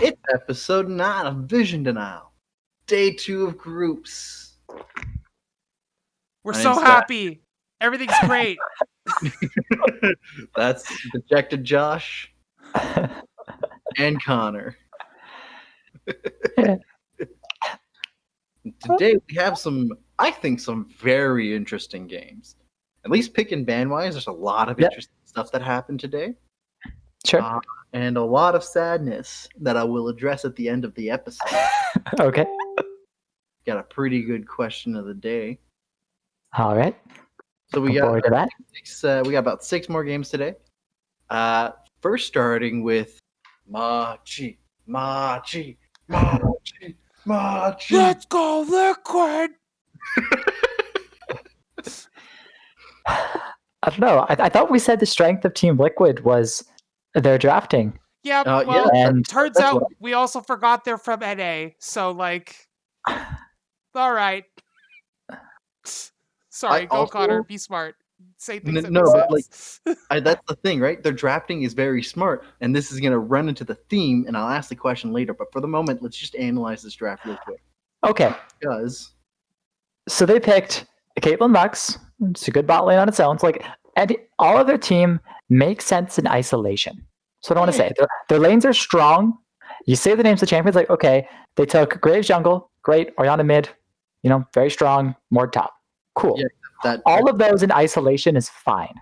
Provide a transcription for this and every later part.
It's episode 9 of Vision Denial. Day 2 of groups. We're My so name's happy. Everything's great. That's Dejected Josh and Connor. Today we have some very interesting games. At least pick and ban wise, there's a lot of interesting stuff that happened today. Sure. And a lot of sadness that I will address at the end of the episode. Okay. Got a pretty good question of the day. All right. So we Look forward to that. we got about 6 more games today. First starting with Machi. Let's go liquid. I don't know. I thought we said the strength of Team Liquid was their drafting. Yeah, well, yeah, And turns that's out what we also forgot they're from NA. So, like, all right. Sorry, go also- Connor. Be smart. Say things that No, make but, sense. that's the thing, right? Their drafting is very smart, and this is going to run into the theme, and I'll ask the question later. But for the moment, let's just analyze this draft real quick. okay, Because so they picked Caitlyn Lux. It's a good bot lane on its own. It's like, and all of their team makes sense in isolation. So I don't want to say their lanes are strong. You say the names of the champions, like okay, they took Graves jungle, great. Orianna mid, very strong. Mord top, cool. Yeah, all of those in isolation is fine.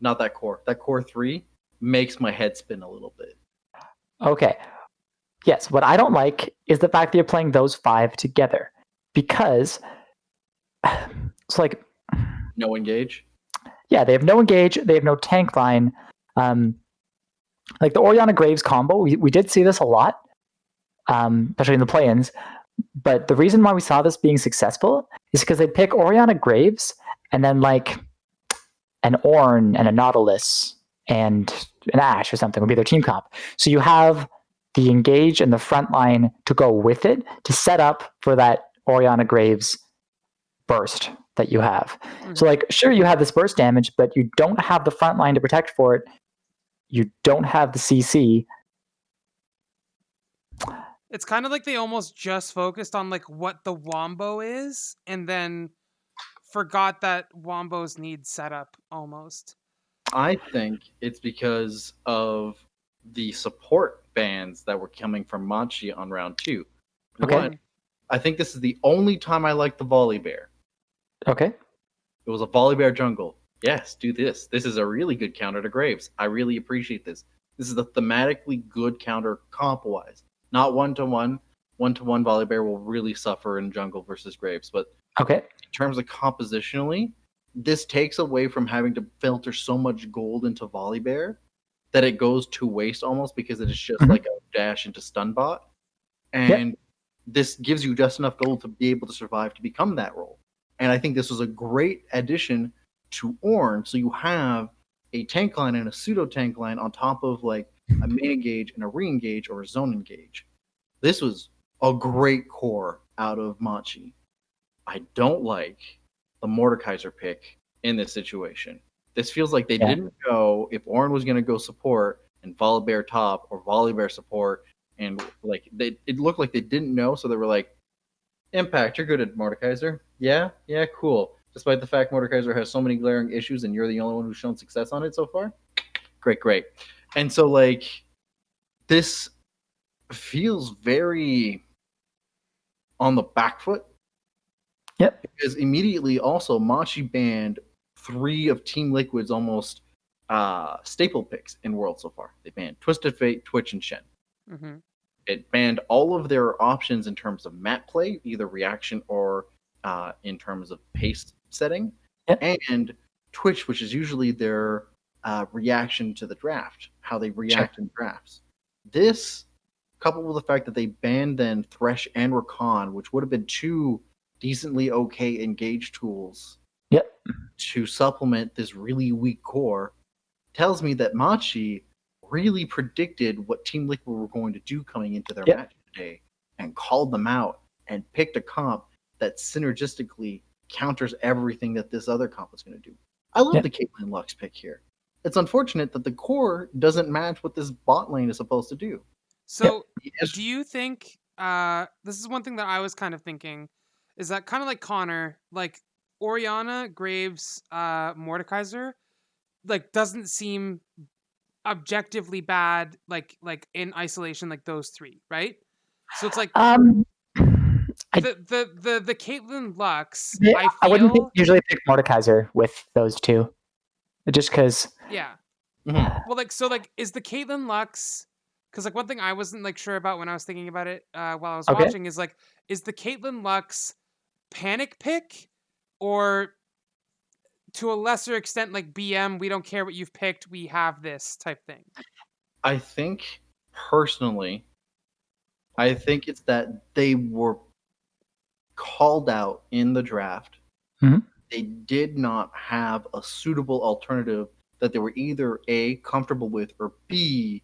not that core. That core 3 makes my head spin a little bit. Okay. Yes, what I don't like is the fact that you're playing those 5 together because it's like No engage. yeah, they have no engage, they have no tank line. Like the Orianna Graves combo, we did see this a lot, especially in the play-ins. But the reason why we saw this being successful is because they pick Orianna Graves and then like an Ornn and a Nautilus and an Ashe or something would be their team comp. So you have the engage and the front line to go with it to set up for that Orianna Graves burst that you have. Mm-hmm. So like, sure, you have this burst damage, but you don't have the front line to protect for it. You don't have the CC. It's kind of like they almost just focused on like what the Wombo is and then forgot that Wombos need setup almost. I think it's because of the support bans that were coming from Machi on round 2. Okay. One, I think this is the only time I liked the Volley Bear. Okay. It was a Volley Bear jungle. Yes, do this. This is a really good counter to Graves. I really appreciate this. This is the thematically good counter comp-wise. Not one-to-one. One-to-one Volley Bear will really suffer in jungle versus Graves. But okay, in terms of compositionally, this takes away from having to filter so much gold into Volley Bear that it goes to waste almost because it is just like a dash into stun bot. And this gives you just enough gold to be able to survive to become that role. And I think this was a great addition to Ornn. So you have a tank line and a pseudo tank line on top of like a main engage and a re-engage or a zone engage. This was a great core out of Machi. I don't like the Mordekaiser pick in this situation. This feels like they didn't know if Ornn was going to go support and Volley Bear top or Volley Bear support, and like it looked like they didn't know, so they were like, Impact, you're good at Mordekaiser. Yeah, cool. Despite the fact Mordekaiser has so many glaring issues and you're the only one who's shown success on it so far. Great. And so like this feels very on the back foot. Yep. Because immediately also Machi banned 3 of Team Liquid's almost staple picks in World so far. They banned Twisted Fate, Twitch, and Shen. Mm-hmm. It banned all of their options in terms of map play, either reaction or in terms of pace setting. Yep. And Twitch, which is usually their reaction to the draft, how they react in drafts. This, coupled with the fact that they banned then Thresh and Rakan, which would have been 2 decently okay engage tools to supplement this really weak core, tells me that Machi really predicted what Team Liquid were going to do coming into their match today and called them out and picked a comp that synergistically counters everything that this other comp was going to do. I love the Caitlyn Lux pick here. It's unfortunate that the core doesn't match what this bot lane is supposed to do. So, Yes. do you think this is one thing that I was kind of thinking is that kind of like Connor, like Oriana, Graves, Mordekaiser, like doesn't seem objectively bad like in isolation like those three, right? So it's like I the Caitlyn Lux, Yeah, I I wouldn't feel usually pick Mordekaiser with those two, just because. yeah. Mhm. Well, like so, like is the Caitlyn Lux? Because like one thing I wasn't like sure about when I was thinking about it while I was Okay. watching is like, is the Caitlyn Lux panic pick, or to a lesser extent like BM? We don't care what you've picked. We have this type thing. I think personally, I think it's that they were called out in the draft. Mhm. They did not have a suitable alternative that they were either A, comfortable with, or B,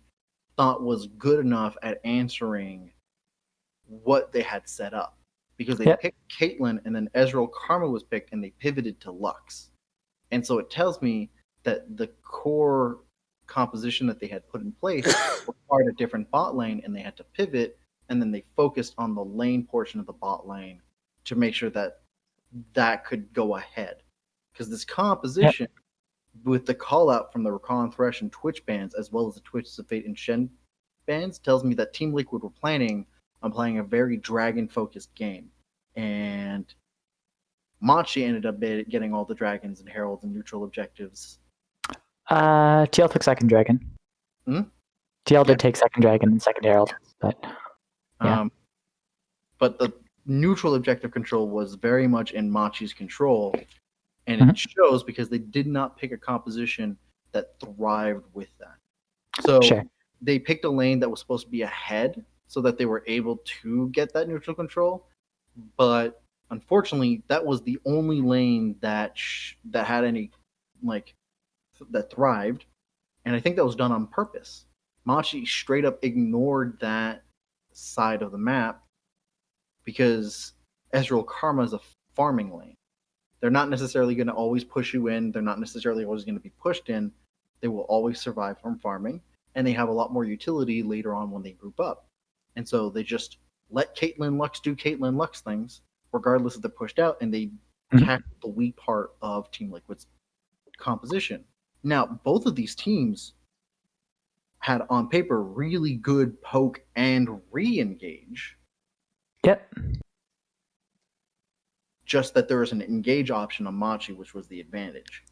thought was good enough at answering what they had set up. Because they Yep. picked Caitlyn and then Ezreal Karma was picked and they pivoted to Lux. And so it tells me that the core composition that they had put in place required a different bot lane and they had to pivot, and then they focused on the lane portion of the bot lane to make sure that that could go ahead. Because this composition, with the call out from the Recon Thresh and Twitch bans, as well as the Twitch of Fate and Shen bans, tells me that Team Liquid were planning on playing a very dragon focused game. And Machi ended up getting all the dragons and heralds and neutral objectives. TL took second dragon. Hmm? TL Yeah. did take second dragon and second herald, but Yeah. But the neutral objective control was very much in Machi's control, and Mhm. it shows because they did not pick a composition that thrived with that. So Sure. they picked a lane that was supposed to be ahead so that they were able to get that neutral control, but unfortunately, that was the only lane that that had any that thrived, and I think that was done on purpose. Machi straight up ignored that side of the map because Ezreal Karma is a farming lane. They're not necessarily going to always push you in. They're not necessarily always going to be pushed in. They will always survive from farming, and they have a lot more utility later on when they group up. And so they just let Caitlyn Lux do Caitlyn Lux things, regardless if they're pushed out, and they tackle the weak part of Team Liquid's composition. Now, both of these teams had on paper really good poke and re-engage. Yep. Just that there was an engage option on Machi, which was the advantage.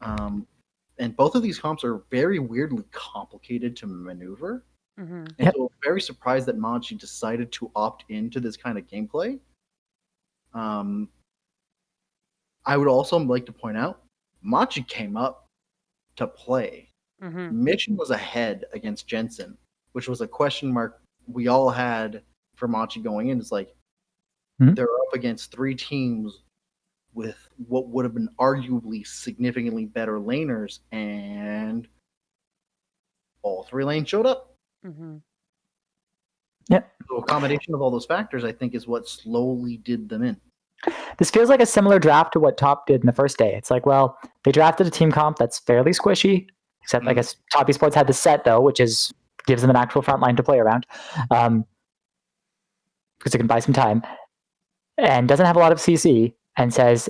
And both of these comps are very weirdly complicated to maneuver. Mm-hmm. And so I'm very surprised that Machi decided to opt into this kind of gameplay. I would also like to point out, Machi came up to play. Mm-hmm. Mission was ahead against Jensen, which was a question mark we all had for Machi going in. It's like, they're up against three teams with what would have been arguably significantly better laners, and all three lanes showed up. Mm-hmm. Yep. So a combination of all those factors, I think, is what slowly did them in. This feels like a similar draft to what Top did in the first day. It's like, well, they drafted a team comp that's fairly squishy, except I guess Top Esports had the set though, which gives them an actual front line to play around, because it can buy some time, and doesn't have a lot of CC, and says,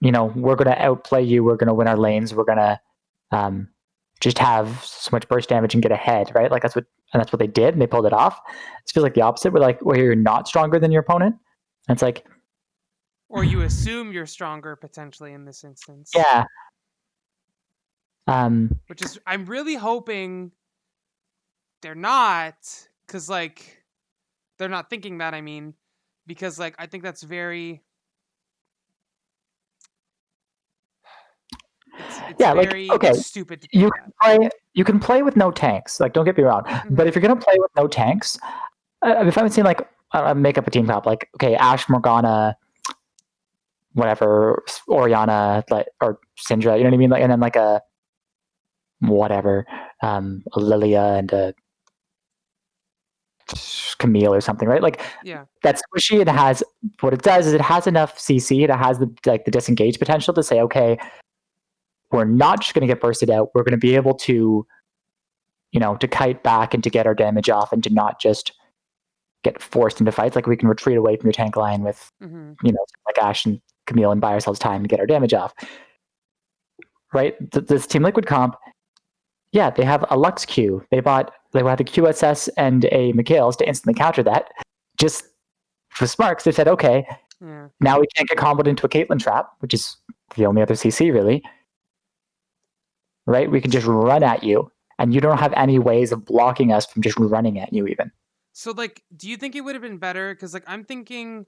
we're going to outplay you, we're going to win our lanes, we're going to just have so much burst damage and get ahead, right? Like that's what they did, and they pulled it off. It feels like the opposite. We're like, well, you're not stronger than your opponent, and it's like, or you assume you're stronger potentially in this instance. Yeah. Which is, I'm really hoping they're not, because like they're not thinking that. I mean, because like I think that's very. It's very stupid to think that. You can play with no tanks. Like, don't get me wrong, but if you're gonna play with no tanks, if I'm seeing like make up a team comp, like okay, Ashe, Morgana, whatever, Oriana, like, or Syndra, you know what I mean? Like, and then like a whatever, a Lilia and a Camille or something, right? Like, yeah, that's squishy. It has, what it does is it has enough CC. It has the disengage potential to say, okay, we're not just going to get bursted out. We're going to be able to to kite back and to get our damage off and to not just get forced into fights. Like we can retreat away from your tank line with, like Ash and Camille and buy ourselves time to get our damage off. Right? This Team Liquid comp, yeah, they have a Lux Q. They had a QSS and a Mikhail's to instantly counter that. Just for smarts, they said, okay, now we can't get comboed into a Caitlyn trap, which is the only other CC really. Right? We can just run at you, and you don't have any ways of blocking us from just running at you even. So, like, do you think it would have been better? Because, like, I'm thinking,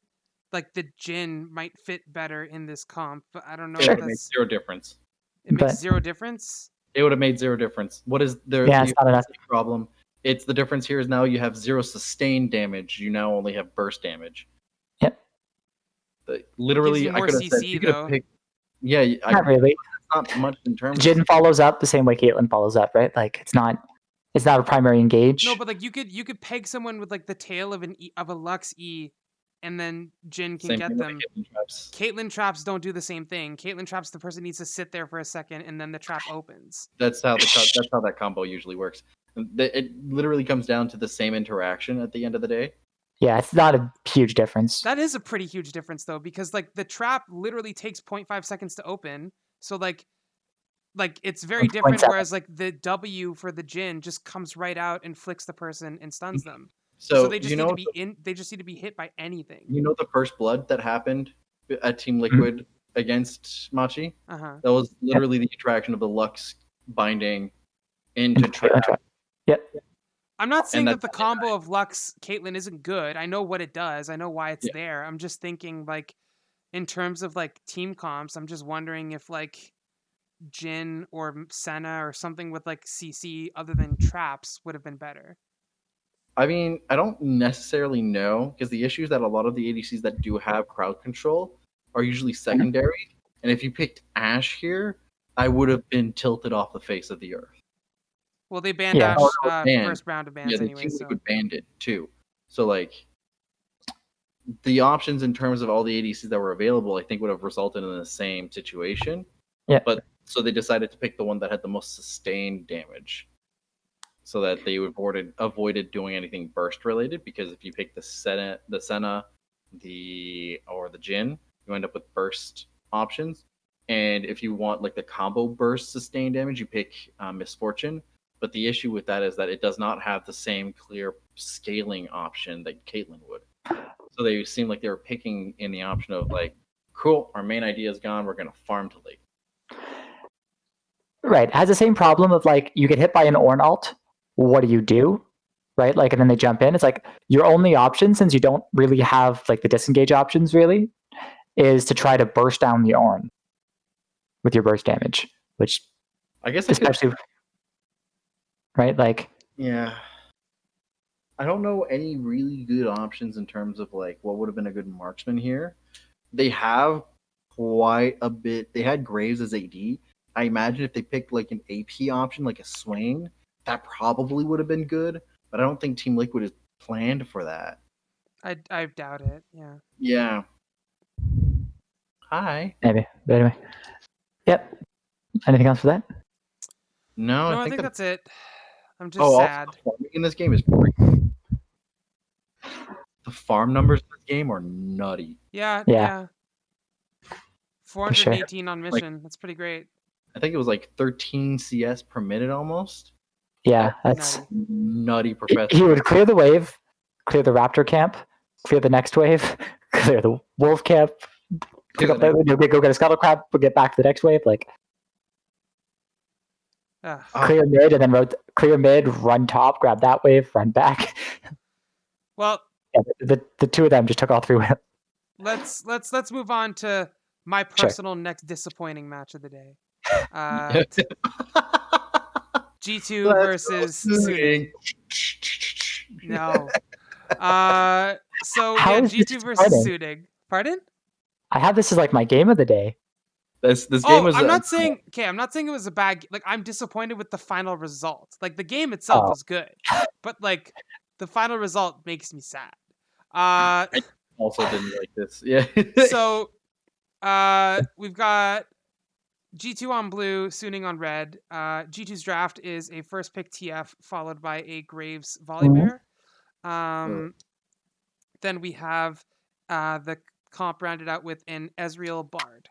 like, the Jhin might fit better in this comp, but I don't know. It would have made zero difference. It makes zero difference? It would have made zero difference. What is the it's not enough. problem? It's the difference here is now you have 0 sustained damage. You now only have burst damage. Yep. Literally, I could have said you could have picked. Yeah, not really. Not much in terms. Jhin follows up the same way Caitlyn follows up, right? Like it's not a primary engage. No, but like you could peg someone with like the tail of a Lux E, and then Jhin can get them. Caitlyn traps don't do the same thing. Caitlyn traps, the person needs to sit there for a second, and then the trap opens. That's how that combo usually works. It literally comes down to the same interaction at the end of the day. Yeah, it's not a huge difference. That is a pretty huge difference though, because like the trap literally takes 0.5 seconds to open. So like it's very different. Whereas like the W for the Jhin just comes right out and flicks the person and stuns them. So they just need to be they just need to be hit by anything. You know the first blood that happened at Team Liquid against Machi? Uh-huh. That was literally the interaction of the Lux binding into trap. Yep. I'm not saying that the combo of Lux Caitlyn isn't good. I know what it does. I know why it's there. I'm just thinking like in terms of like team comps, I'm just wondering if like Jhin or Senna or something with like CC other than traps would have been better. I mean, I don't necessarily know, because the issue is that a lot of the ADCs that do have crowd control are usually secondary. And if you picked Ashe here, I would have been tilted off the face of the earth. Well, they banned Ashe first round of bans anyway. Yeah, they banned it too. So like the options in terms of all the ADCs that were available, I think would have resulted in the same situation. Yeah. But so they decided to pick the one that had the most sustained damage, so that they avoided doing anything burst related. Because if you pick the Senna, or the Jhin, you end up with burst options. And if you want like the combo burst sustained damage, you pick Misfortune. But the issue with that is that it does not have the same clear scaling option that Caitlyn would. So they seem like they were picking in the option of like, cool, our main idea is gone, we're going to farm to late. Right. It has the same problem of like, you get hit by an Ornn ult, what do? Right? Like, and then they jump in. It's like, your only option, since you don't really have like the disengage options really, is to try to burst down the Ornn with your burst damage, which I guess especially... Right? Like, yeah. I don't know any really good options in terms of like what would have been a good marksman here. They have quite a bit. They had Graves as AD. I imagine if they picked like an AP option, like a Swain, that probably would have been good. But I don't think Team Liquid is planned for that. I doubt it. Yeah. Yeah. Hi. Maybe. But anyway. Yep. Anything else for that? No, I think that's it. I'm just sad. Also, farming in this game is great. The farm numbers in this game are nutty. Yeah. 418 on mission. That's pretty great. I think it was like 13 CS per minute almost. Yeah, that's nutty, Professor. He would clear the wave, clear the Raptor camp, clear the next wave, clear the Wolf camp, go get a Scuttle Crab, we'll get back to the next wave. Like, clear mid and then clear mid, run top, grab that wave, run back. Well, yeah, the two of them just took all three waves. Let's move on to my personal next disappointing match of the day. G2 versus Suning. No. So How G2 versus Suning. Pardon? I have this as like my game of the day. This game was. I'm not saying it was a bad. Like, I'm disappointed with the final result. Like, the game itself was good, but like the final result makes me sad. I also didn't like this. Yeah. So, we've got G2 on blue, Suning on red. G2's draft is a first pick TF followed by a Graves Volibear. Then we have the comp rounded out with an Ezreal Bard.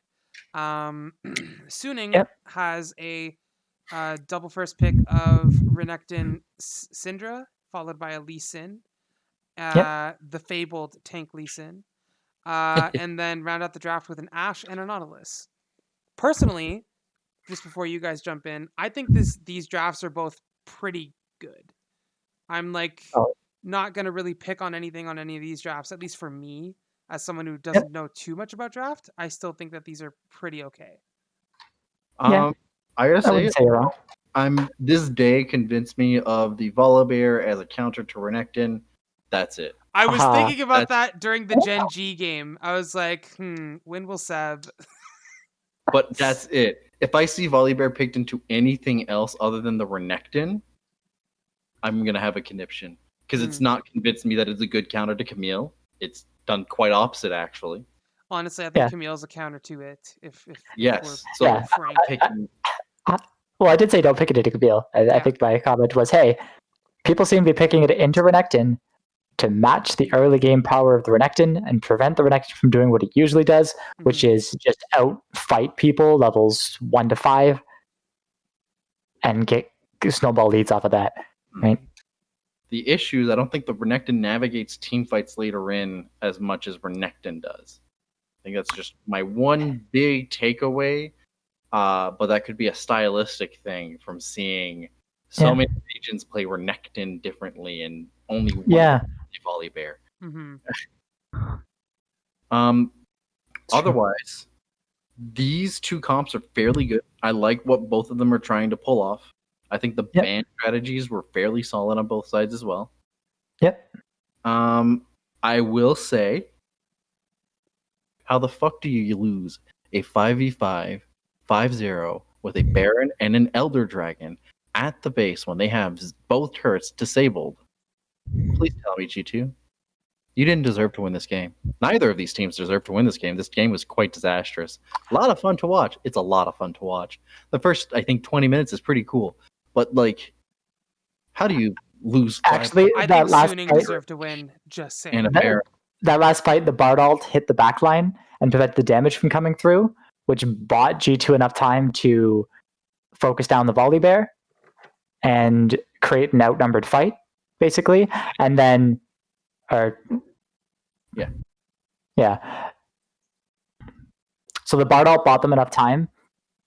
Suning has a double first pick of Renekton Syndra, followed by a Lee Sin, the fabled tank Lee Sin, and then round out the draft with an Ashe and a Nautilus. Personally, just before you guys jump in, I think these drafts are both pretty good. I'm not going to really pick on anything on any of these drafts, at least for me, as someone who doesn't know too much about draft. I still think that these are pretty okay. I gotta say, wouldn't say you're wrong. This day convinced me of the Volibear as a counter to Renekton. That's it. I was thinking about that during the Gen.G game. I was like, when will Seb? But that's it. If I see Volibear picked into anything else other than the Renekton, I'm going to have a conniption. Because it's not convinced me that it's a good counter to Camille. It's done quite opposite, actually. Honestly, I think Camille's a counter to it. If so frank. Well, I did say don't pick it into Camille. I think my comment was, hey, people seem to be picking it into Renekton to match the early game power of the Renekton and prevent the Renekton from doing what it usually does, which is just outfight people levels 1 to 5 and get snowball leads off of that, right? The issue is I don't think the Renekton navigates team fights later in as much as Renekton does. I think that's just my one big takeaway, but that could be a stylistic thing from seeing so many regions play Renekton differently and only one Volibear. Otherwise, these two comps are fairly good. I like what both of them are trying to pull off. I think the ban strategies were fairly solid on both sides as well. I will say, how the fuck do you lose a 5v5, 5-0 with a Baron and an Elder Dragon at the base when they have both turrets disabled? Please tell me, G2. You didn't deserve to win this game. Neither of these teams deserved to win this game. This game was quite disastrous. A lot of fun to watch. It's a lot of fun to watch. The first, I think, 20 minutes is pretty cool. But, how do you lose? Actually, I think Suning deserved to win. Just saying. And a Baron. That last fight, the Bard ult hit the backline and prevent the damage from coming through, which bought G2 enough time to focus down the Volibear and create an outnumbered fight, basically. And then, so the Bard ult bought them enough time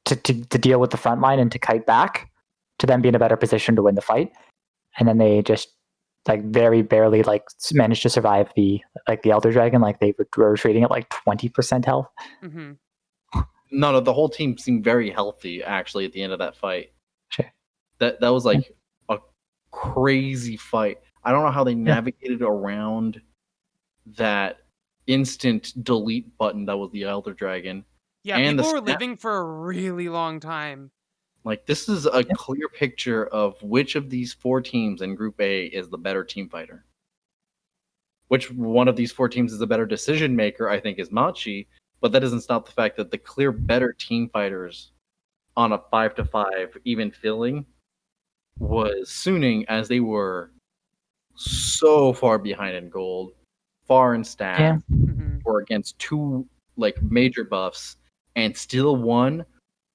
to deal with the front line and to kite back to then be in a better position to win the fight. And then they just very barely managed to survive the Elder Dragon. They were retreating at 20% health. No, the whole team seemed very healthy actually at the end of that fight. Sure. That was a crazy fight. I don't know how they navigated around that instant delete button that was the Elder Dragon. Yeah, and people were living for a really long time. This is a clear picture of which of these four teams in Group A is the better team fighter. Which one of these four teams is a better decision maker, I think, is Machi, but that doesn't stop the fact that the clear better team fighters on a 5-5 even filling was Suning, as they were so far behind in gold, far in stats, or against two major buffs, and still won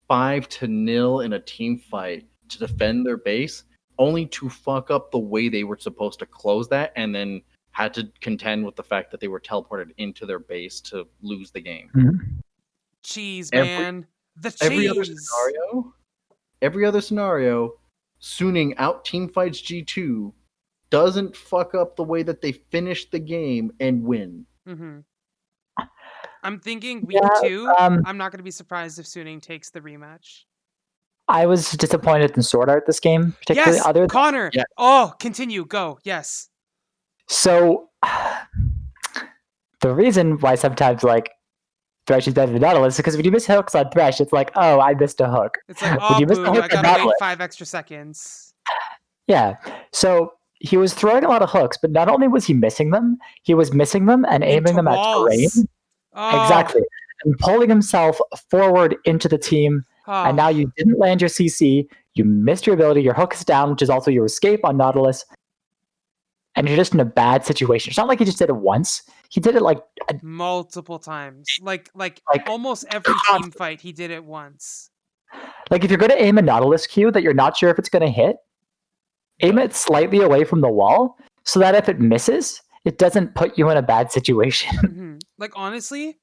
5-0 in a team fight to defend their base, only to fuck up the way they were supposed to close that, and then had to contend with the fact that they were teleported into their base to lose the game. Cheese, man. The cheese. Every other scenario, Suning out team fights G2, doesn't fuck up the way that they finish the game and win. I'm thinking week 2. I'm not going to be surprised if Suning takes the rematch. I was disappointed in Sword Art this game, particularly. Yes, Connor. Yeah. Oh, continue. Go. Yes. So the reason why sometimes Thresh is better than Nautilus is because when you miss hooks on Thresh, it's oh, I missed a hook. It's oh, boo, I gotta wait 5 extra seconds. Yeah. So he was throwing a lot of hooks, but not only was he missing them, he was missing them and aiming them at terrain. Oh. Exactly. And pulling himself forward into the team And now you didn't land your CC, you missed your ability, your hook is down, which is also your escape on Nautilus, and you're just in a bad situation. It's not like he just did it once. He did it like multiple times. Like almost every team fight, he did it once. Like if you're going to aim a Nautilus Q that you're not sure if it's going to hit, aim it slightly away from the wall so that if it misses, it doesn't put you in a bad situation. Mm-hmm. Like honestly,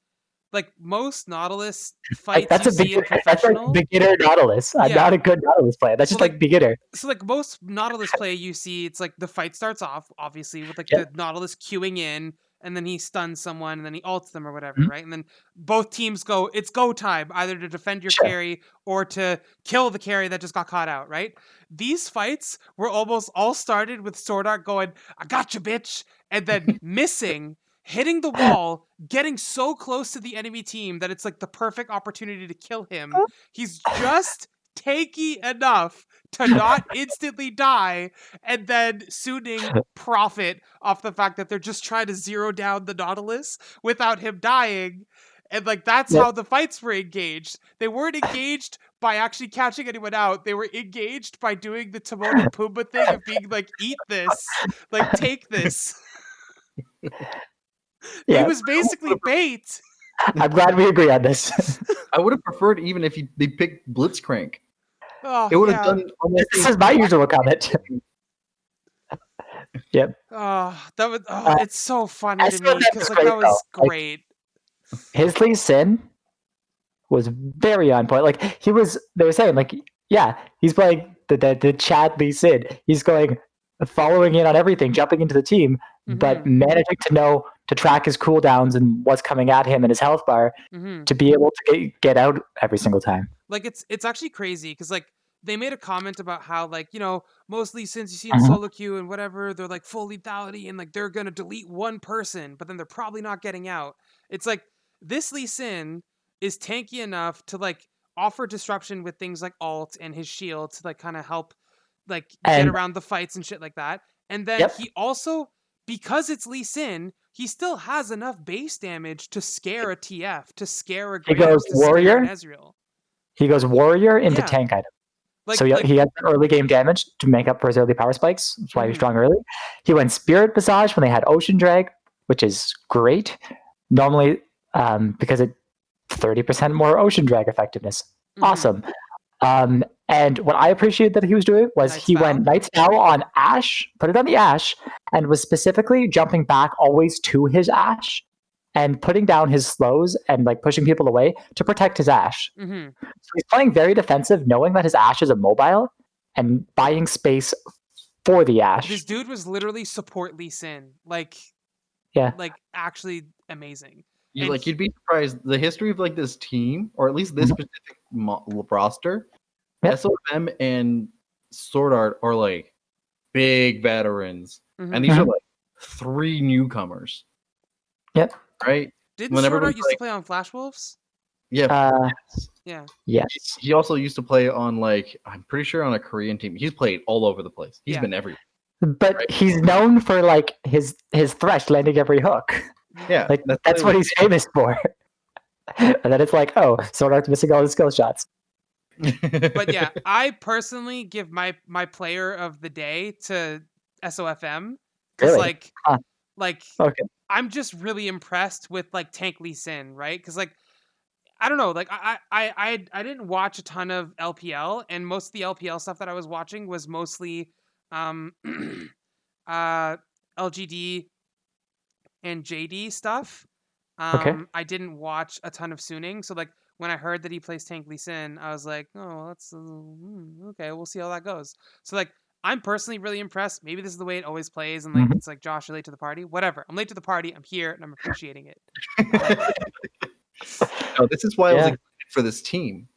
like most Nautilus fights that's you see in professional. That's like beginner Nautilus. I'm not a good Nautilus player. That's just like beginner. So like most Nautilus play you see, it's like the fight starts off obviously with like the Nautilus queuing in, and then he stuns someone, and then he ults them or whatever, right? And then both teams go, it's go time, either to defend your carry or to kill the carry that just got caught out, right? These fights were almost all started with Sword Art going, I got you, bitch, and then missing, hitting the wall, getting so close to the enemy team that it's like the perfect opportunity to kill him. He's just tanky enough to not instantly die, and then Suning profit off the fact that they're just trying to zero down the Nautilus without him dying. And like that's how the fights were engaged. They weren't engaged by actually catching anyone out. They were engaged by doing the Timon and Pumbaa thing of being like, eat this, like take this. He was basically bait. I'm glad we agree on this. I would have preferred even if they picked Blitzcrank. Oh, it would have done. This is my usual comment. Yep. Oh, that was. It's so funny to me because like that was great. His Lee Sin was very on point. Like he was. They were saying like, yeah, he's playing the Chad Lee Sin. He's going following in on everything, jumping into the team, but managing to track his cooldowns and what's coming at him and his health bar to be able to get out every single time. Like it's actually crazy because like they made a comment about how like, you know, mostly since you see in solo queue and whatever, they're like full lethality and like they're gonna delete one person, but then they're probably not getting out. It's like this Lee Sin is tanky enough to like offer disruption with things like ult and his shield to like kind of help like get around the fights and shit like that. And then he also, because it's Lee Sin, he still has enough base damage to scare a TF, to scare a Graves, he goes warrior. Ezreal. He goes warrior into tank item. Like, so he had early game damage to make up for his early power spikes. That's why he was strong early. He went Spirit Visage when they had Ocean Drag, which is great. Normally, because it 30% more Ocean Drag effectiveness. Awesome. And what I appreciated that he was doing was went Knight's Vow on Ashe, put it on the Ashe, and was specifically jumping back always to his Ashe and putting down his slows and like pushing people away to protect his Ashe. So he's playing very defensive, knowing that his Ashe is immobile and buying space for the Ashe. This dude was literally support Lee Sin. Like actually amazing. You'd be surprised the history of like this team, or at least this specific roster. SOM and Sword Art are like big veterans, and these are like 3 newcomers. Yep. Right? Didn't Sword Art used to play on Flash Wolves? Yeah. Yes. He also used to play on like, I'm pretty sure on a Korean team. He's played all over the place. He's been everywhere. But he's known for like his thresh landing every hook. Yeah. Like that's what he's famous for. And then it's like, oh, Sword Art's missing all his skill shots. But yeah, I personally give my player of the day to SOFM. Because okay. I'm just really impressed with like Tank Lee Sin, right? Because like I don't know, like I didn't watch a ton of LPL, and most of the LPL stuff that I was watching was mostly LGD and JD stuff. I didn't watch a ton of Suning, so like when I heard that he plays Tank Lee Sin, I was like, oh, that's okay. We'll see how that goes. So like, I'm personally really impressed. Maybe this is the way it always plays, and like it's like Josh, you're late to the party. Whatever. I'm late to the party. I'm here, and I'm appreciating it. No, this is why I was excited for this team.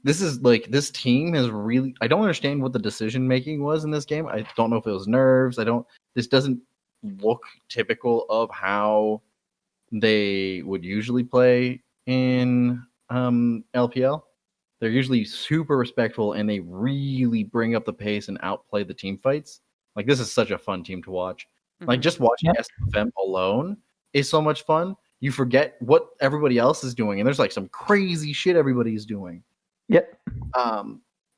This team has really. I don't understand what the decision making was in this game. I don't know if it was nerves. This doesn't look typical of how they would usually play in LPL. They're usually super respectful, and they really bring up the pace and outplay the team fights. Like, this is such a fun team to watch. Like, just watching SFM alone is so much fun. You forget what everybody else is doing, and there's like some crazy shit everybody's doing. Yep.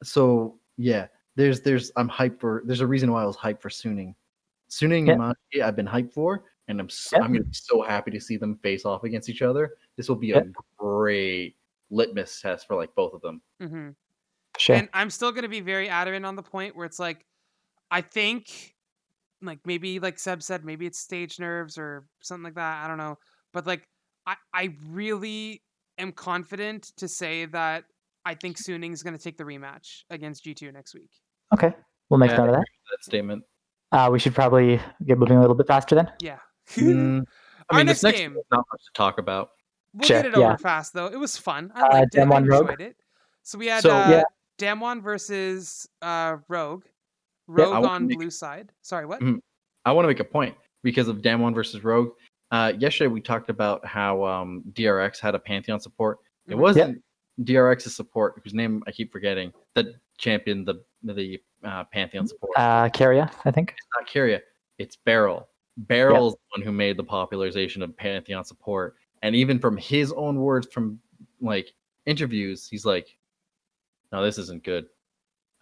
So yeah, there's I'm hyped for. There's a reason why I was hyped for Suning. Suning and Machi, I've been hyped for, and I'm gonna be so happy to see them face off against each other. This will be a great litmus test for like both of them. Mm-hmm. Sure. And I'm still gonna be very adamant on the point where it's like, I think, like maybe like Seb said, maybe it's stage nerves or something like that. I don't know, but like I really am confident to say that I think Suning is gonna take the rematch against G2 next week. Okay, we'll make note of that. That statement. We should probably get moving a little bit faster then. Yeah. I mean, this next game is not much to talk about. We'll get it over fast though. It was fun. I liked it. I enjoyed it. So we had Damwon versus Rogue. Rogue on blue side. Sorry, what? I want to make a point because of Damwon versus Rogue. Yesterday we talked about how DRX had a Pantheon support. It wasn't DRX's support, whose name I keep forgetting, that championed the Pantheon support. Keria, I think. It's not Keria. It's Beryl. Beryl's the one who made the popularization of Pantheon support. And even from his own words from like interviews, he's like, no, this isn't good.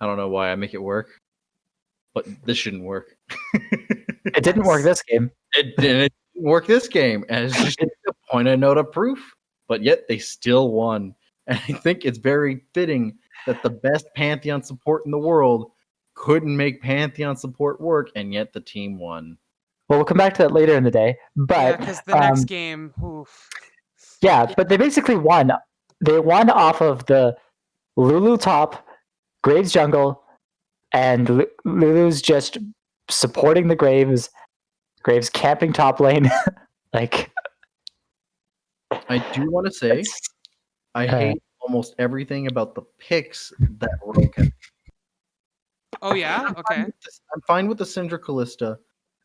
I don't know why I make it work, but this shouldn't work. It didn't work this game. It didn't work this game. And it's just a point of note of proof. But yet they still won. And I think it's very fitting that the best Pantheon support in the world couldn't make Pantheon support work, and yet the team won. Well, we'll come back to that later in the day. But because the next game, oof. Yeah, but they basically won. They won off of the Lulu top, Graves jungle, and Lulu's just supporting the Graves. Graves camping top lane. Like, I do want to say, I hate almost everything about the picks that Rogue had. Oh yeah, okay. I'm fine with the Syndra Callista.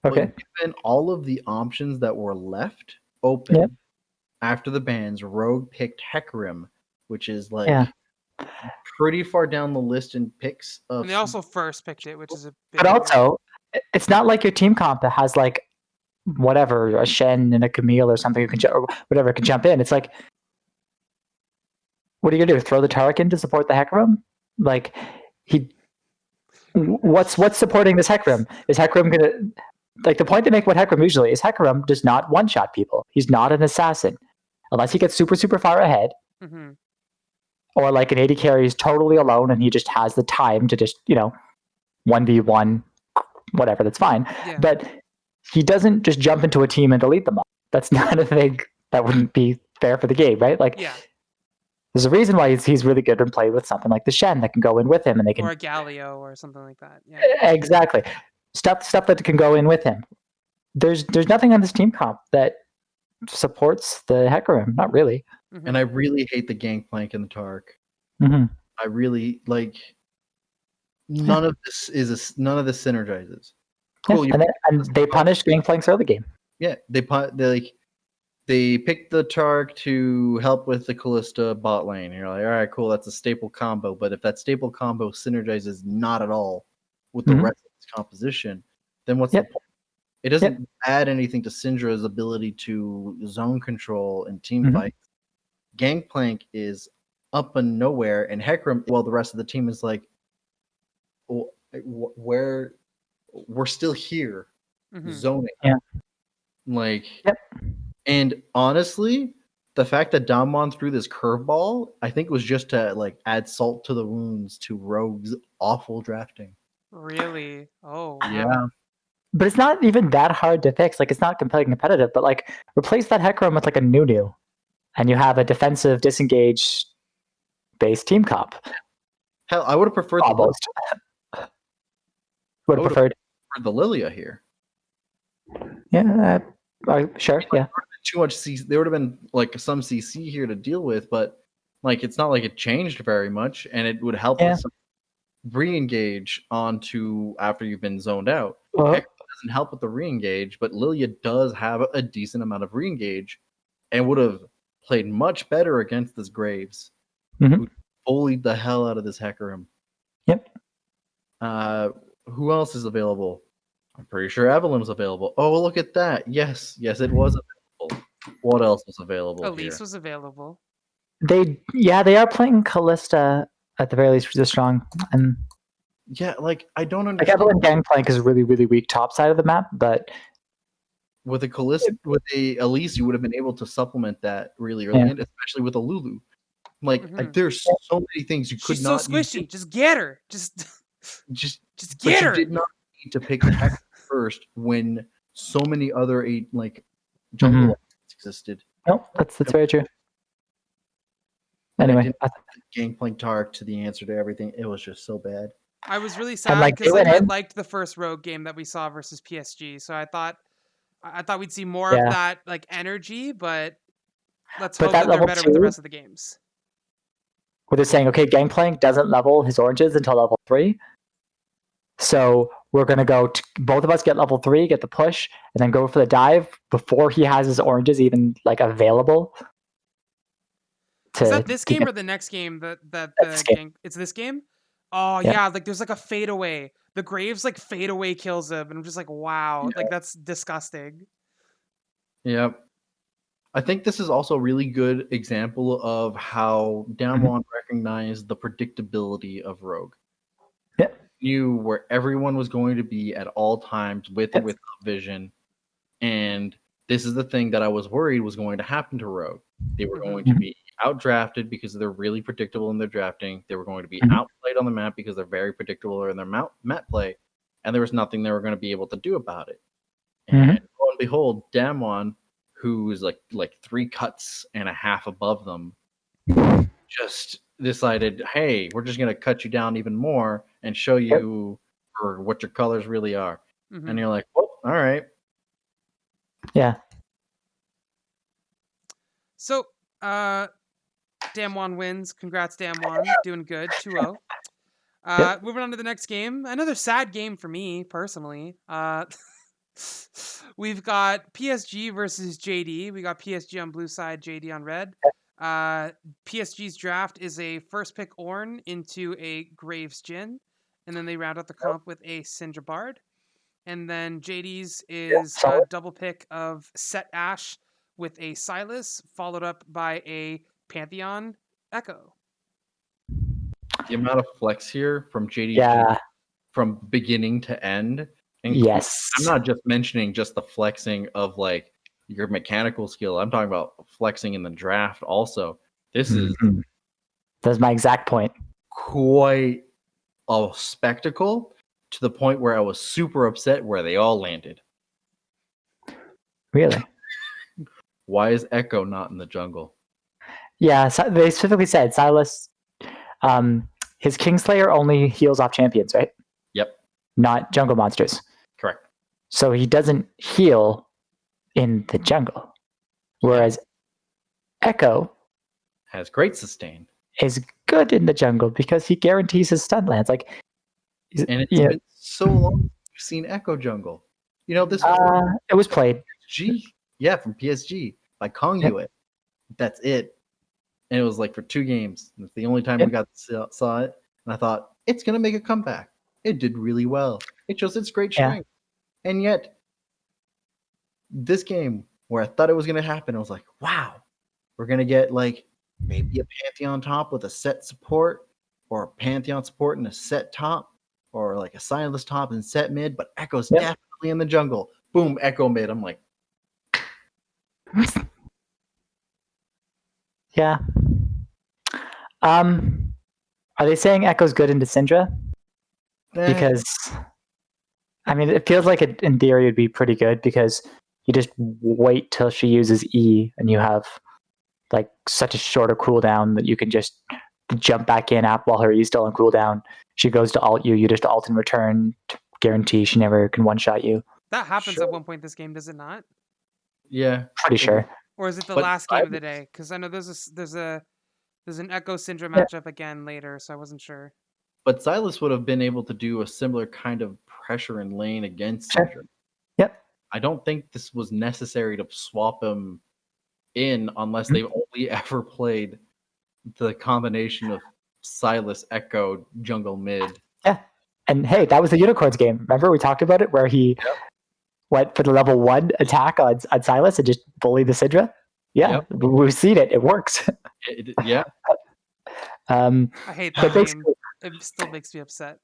Okay. Given all of the options that were left open after the bans, Rogue picked Hecarim, which is like pretty far down the list in picks. And they also first picked it, which is a big But also, it's not like your team comp that has like whatever, a Shen and a Camille or something who can or whatever can jump in. It's like, what are you gonna do? Throw the Tarek in to support the Hecarim? Like, what's supporting this Hecarim? Is Hecarim gonna, like, the point they make with Hecarim usually is Hecarim does not one-shot people. He's not an assassin. Unless he gets super, super far ahead. Mm-hmm. Or like an AD carry is totally alone and he just has the time to just, 1v1, whatever, that's fine. Yeah. But he doesn't just jump into a team and delete them all. That's not a thing that wouldn't be fair for the game, right? Like, there's a reason why he's really good and play with something like the Shen that can go in with him and they can, or a Galio or something like that. Yeah. Exactly. Stuff that can go in with him. There's nothing on this team comp that supports the Hecarim. Not really. Mm-hmm. And I really hate the Gangplank and the Tark. Mm-hmm. I really like. None of this synergizes. Cool. Yeah, and they punished Gangplank's early game. Yeah, they picked the Tark to help with the Callista bot lane. You're like, all right, cool, that's a staple combo. But if that staple combo synergizes not at all with the rest of its composition, then what's the point? It doesn't add anything to Syndra's ability to zone control and team fight. Gangplank is up and nowhere, and Hecarim, while the rest of the team is like, where we're still here, zoning. Yeah. Like, and honestly, the fact that Damwon threw this curveball, I think was just to like add salt to the wounds to Rogue's awful drafting. Really? Oh, wow. Yeah. But it's not even that hard to fix. Like, it's not competitive, but like, replace that Hecarim with like a Nunu, and you have a defensive disengage based team comp. Hell, I would have preferred almost. Would have preferred the Lilia here. Yeah, sure. Yeah. Too much CC. There would have been like some CC here to deal with, but like it's not like it changed very much, and it would help with some re-engage onto after you've been zoned out. Hecarim doesn't help with the re-engage, but Lilia does have a decent amount of re-engage, and would have played much better against this Graves, who bullied the hell out of this Hecarim. Yep. Who else is available? I'm pretty sure Evelyn's available. Oh, look at that. Yes, it was available. What else was available? Elise was available. They are playing Callista at the very least, which is strong. And Yeah, like I don't like understand. Evelyn Gangplank is really, really weak top side of the map, but With a Elise, you would have been able to supplement that really early, Yeah. and especially with a Lulu. Like Mhm. there's so many things you could She's so not. squishy. Just get her. Just But get you her. did not need to pick Echo first when so many other jungle Mhm. options existed. no, that's very true. And I Anyway, didn't Gangplank Tark to the answer to everything. It was just so bad. I was really and sad like they because went I in. liked the first Rogue game that we saw versus PSG. So I thought we'd see more Yeah. of that like energy, but let's But hope that that they're level better with the 2, rest of the games. where they're saying, okay, Gangplank doesn't level his oranges until level 3. So we're gonna go. Both of us get level 3, get the push, and then go for the dive before he has his oranges even like available. Is that this game get or the next game that this game. gang? It's this game. Oh Yeah. yeah, like there's like a fadeaway. The Graves like fadeaway kills him, and I'm just like, wow, Yeah. like that's disgusting. Yep. I think this is also a really good example of how Damwon recognized the predictability of Rogue. Yeah. Knew where everyone was going to be at all times with or without vision. And this is the thing that I was worried was going to happen to Rogue. They were going to be outdrafted because they're really predictable in their drafting. They were going to be outplayed on the map because they're very predictable in their map play. And there was nothing they were going to be able to do about it. And lo and behold, Damwon, who's like 3 cuts and a half above them, just decided, hey, we're just going to cut you down even more and show you for what your colors really are. And you're like, well, all right. Yeah. So, Damwon wins. Congrats, Damwon. Doing good. 2-0. Moving on to the next game. Another sad game for me, personally. We've got PSG versus JD. We got PSG on blue side, JD on red. PSG's draft is a first pick Ornn into a Graves Jhin. And then they round out the comp with a Syndra Bard. And then JD's is a double pick of Set Ash with a Silas, followed up by a Pantheon Echo. The amount of flex here from JD from beginning to end. Yes. I'm not just mentioning just the flexing of like your mechanical skill. I'm talking about flexing in the draft also. This is that's my exact point. Quite a spectacle to the point where I was super upset where they all landed. Really? Why is Echo not in the jungle? Yeah, so they specifically said Silas, his Kingslayer only heals off champions, right? Yep. Not jungle monsters. Correct. So he doesn't heal in the jungle. Whereas Echo has great sustain. Is good in the jungle because he guarantees his stun lands. Like, and it's been so long since you've seen Echo Jungle. You know, this it was played. From PSG by Kongyue. That's it. And it was like for 2 games. It's the only time we saw it. And I thought, it's going to make a comeback. It did really well. It shows its great strength. And yet, this game where I thought it was going to happen, I was like, wow, we're going to get like maybe a Pantheon top with a set support, or a Pantheon support and a set top, or like a Silas top and set mid, but Echo's definitely in the jungle. Boom, Echo mid. I'm like, yeah. Are they saying Echo's good into Syndra? Because I mean, it feels like it, in theory, would be pretty good because you just wait till she uses E, and you have like such a shorter cooldown that you can just jump back in while her E is still on cooldown. She goes to ult you, you just ult in return to guarantee she never can one-shot you. That happens at one point this game, does it not? Yeah. Pretty sure. Or is it the last game of the day? Because I know there's an Echo Syndra matchup again later, so I wasn't sure. But Silas would have been able to do a similar kind of pressure in lane against Syndra. Yep. I don't think this was necessary to swap him in unless they've only ever played the combination of Silas, Echo, jungle mid. Yeah. And hey, that was the Unicorns game. Remember we talked about it where he went for the level 1 attack on Silas and just bullied the Syndra? Yeah, we've seen it. It works. Yeah. Um, I hate but that meme. basically, It still makes me upset.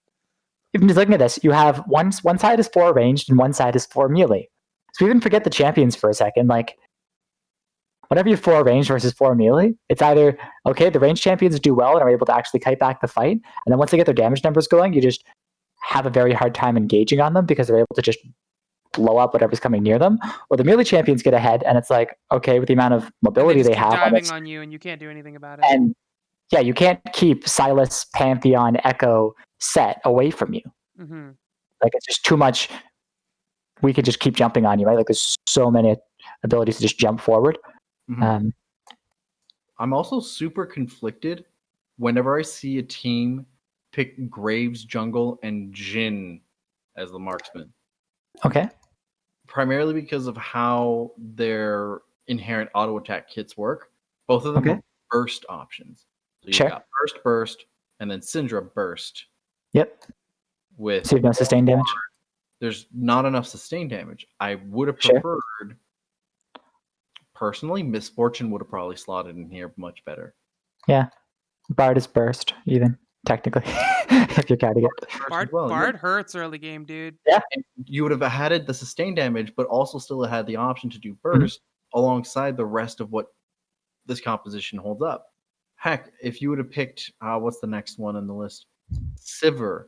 even just looking at this, you have one side is 4 ranged and one side is 4 melee. So even forget the champions for a second. Like, whenever you're 4 ranged versus 4 melee, it's either, okay, the ranged champions do well and are able to actually kite back the fight, and then once they get their damage numbers going, you just have a very hard time engaging on them because they're able to just blow up whatever's coming near them. Or the melee champions get ahead, and it's like, okay, with the amount of And mobility they just they keep have, diving on you, and you can't do anything about it. and yeah, you can't keep Silas, Pantheon, Echo set away from you. Mm-hmm. Like, it's just too much. We could just keep jumping on you, right? Like, there's so many abilities to just jump forward. Mhm. I'm also super conflicted whenever I see a team pick Graves jungle and Jhin as the marksman. Okay. Primarily because of how their inherent auto attack kits work. Both of them Okay. are burst options. So you've Sure. got burst, and then Syndra burst. Yep. With So you've no sustained damage. there's not enough sustained damage. I would have Sure. preferred, personally, Misfortune would have probably slotted in here much better. Yeah. Bard is burst, even, technically, if you're counting it. Bard hurts early game, dude. Yeah. And you would have had the sustained damage, but also still had the option to do burst alongside the rest of what this composition holds up. Heck, if you would have picked, what's the next one on the list? Sivir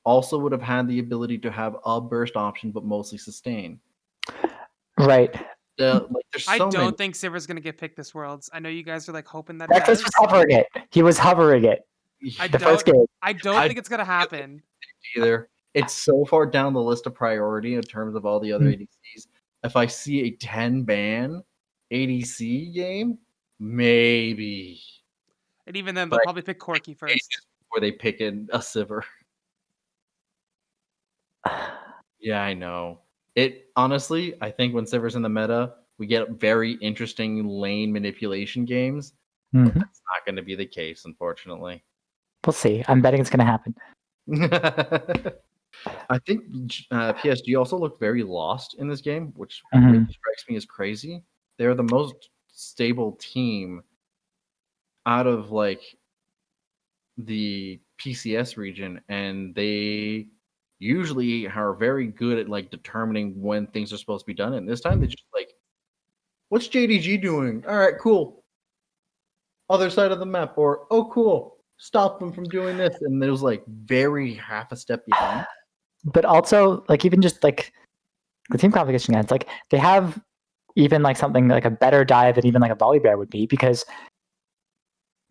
also would have had the ability to have a burst option, but mostly sustain. Right. There's I so don't many. think Sivir's gonna get picked this Worlds. I know you guys are like hoping that Reckless was hovering it. He was hovering it. First game. I don't think it's gonna happen. Either. It's so far down the list of priority in terms of all the other ADCs. If I see a 10 ban ADC game, maybe. And even then, they'll probably pick Corki first. Before they pick in a Sivir. Yeah, I know. It honestly, I think when Sivir's in the meta, we get very interesting lane manipulation games. But that's not going to be the case, unfortunately. We'll see. I'm betting it's going to happen. I think PSG also looked very lost in this game, which really strikes me as crazy. They're the most stable team out of like the PCS region, and they usually are very good at like determining when things are supposed to be done. And this time they just like, what's JDG doing? All right, cool. Other side of the map, or oh, cool. Stop them from doing this. And it was like very half a step behind. But also, like, even just like the team composition, it's like they have even like something like a better dive than even like a Volibear would be, because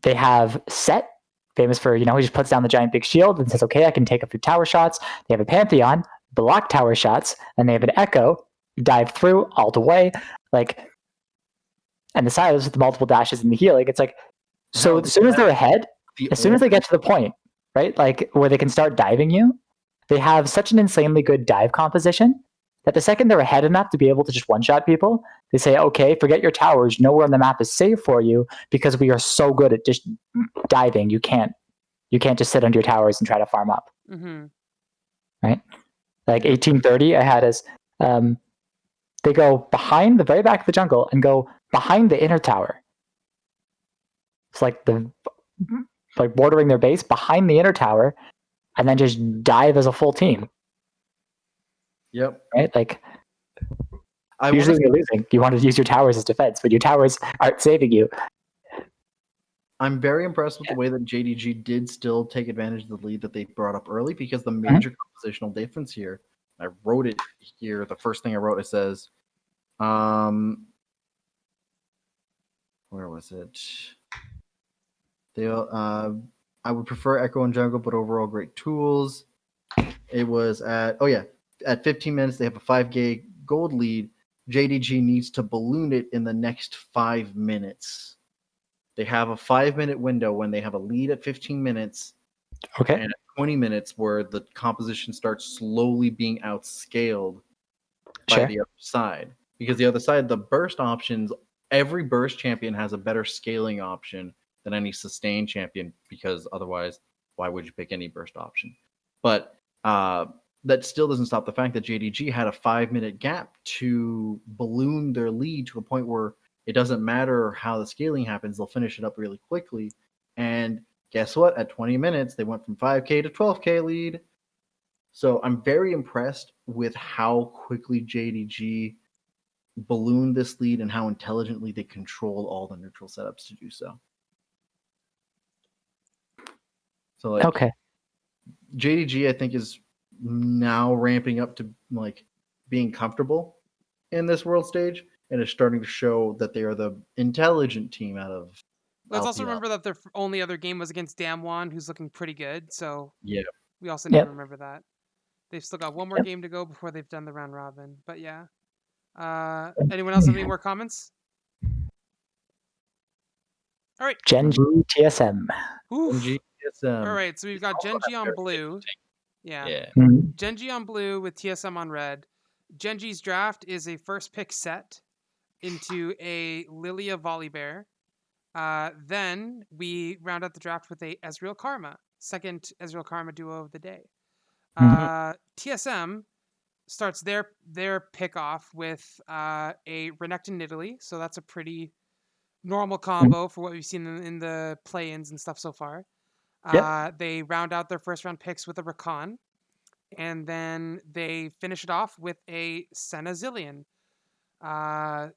they have Set, famous for, he just puts down the giant big shield and says, okay, I can take a few tower shots. They have a Pantheon, block tower shots, and they have an Echo, dive through, alt away, like, and the Silas with the multiple dashes and the healing. It's like, so as soon as they're ahead, as soon as they get to the point, right, like where they can start diving you, they have such an insanely good dive composition that the second they're ahead enough to be able to just one-shot people, they say, okay, forget your towers. Nowhere on the map is safe for you because we are so good at just diving. You can't just sit under your towers and try to farm up. Mm-hmm. Right? Like 1830, I had as they go behind the very back of the jungle and go behind the inner tower. It's like bordering their base behind the inner tower, and then just dive as a full team. Yep. Right? Like, usually when you're losing, you want to use your towers as defense, but your towers aren't saving you. I'm very impressed with the way that JDG did still take advantage of the lead that they brought up early, because the major compositional difference here, I wrote it here, the first thing I wrote, it says, where was it? I would prefer Echo and Jungle, but overall great tools. It was at 15 minutes, they have a 5 gold lead. JDG needs to balloon it in the next 5 minutes. They have a 5-minute window when they have a lead at 15 minutes. Okay. And at 20 minutes where the composition starts slowly being outscaled by the other side. Because the other side, the burst options, every burst champion has a better scaling option than any sustained champion, because otherwise, why would you pick any burst option? But that still doesn't stop the fact that JDG had a 5-minute gap to balloon their lead to a point where it doesn't matter how the scaling happens, they'll finish it up really quickly. And guess what? At 20 minutes, they went from 5K to 12K lead. So I'm very impressed with how quickly JDG ballooned this lead and how intelligently they control all the neutral setups to do so. So like, Okay. JDG, I think, is now ramping up to like being comfortable in this world stage and is starting to show that they are the intelligent team out of. Let's also LPL. remember that their only other game was against Damwon, who's looking pretty good. So Yeah. we also need Yep. to remember that. They've still got one more Yep. game to go before they've done the round robin. But yeah. Anyone else have any more comments? All right. Gen.G TSM. Oof. Gen.G, All right, so we've got Gen.G on blue. Yeah. Yeah. Mhm. Gen.G on blue with TSM on red. Gen.G's draft is a first pick set into a Lilia Volibear. Then we round out the draft with a Ezreal Karma, second Ezreal Karma duo of the day. TSM starts their pick off with a Renekton Nidalee, so that's a pretty normal combo for what we've seen in the play-ins and stuff so far. Yep. They round out their first round picks with a Rakan, and then they finish it off with a Senna Zillion.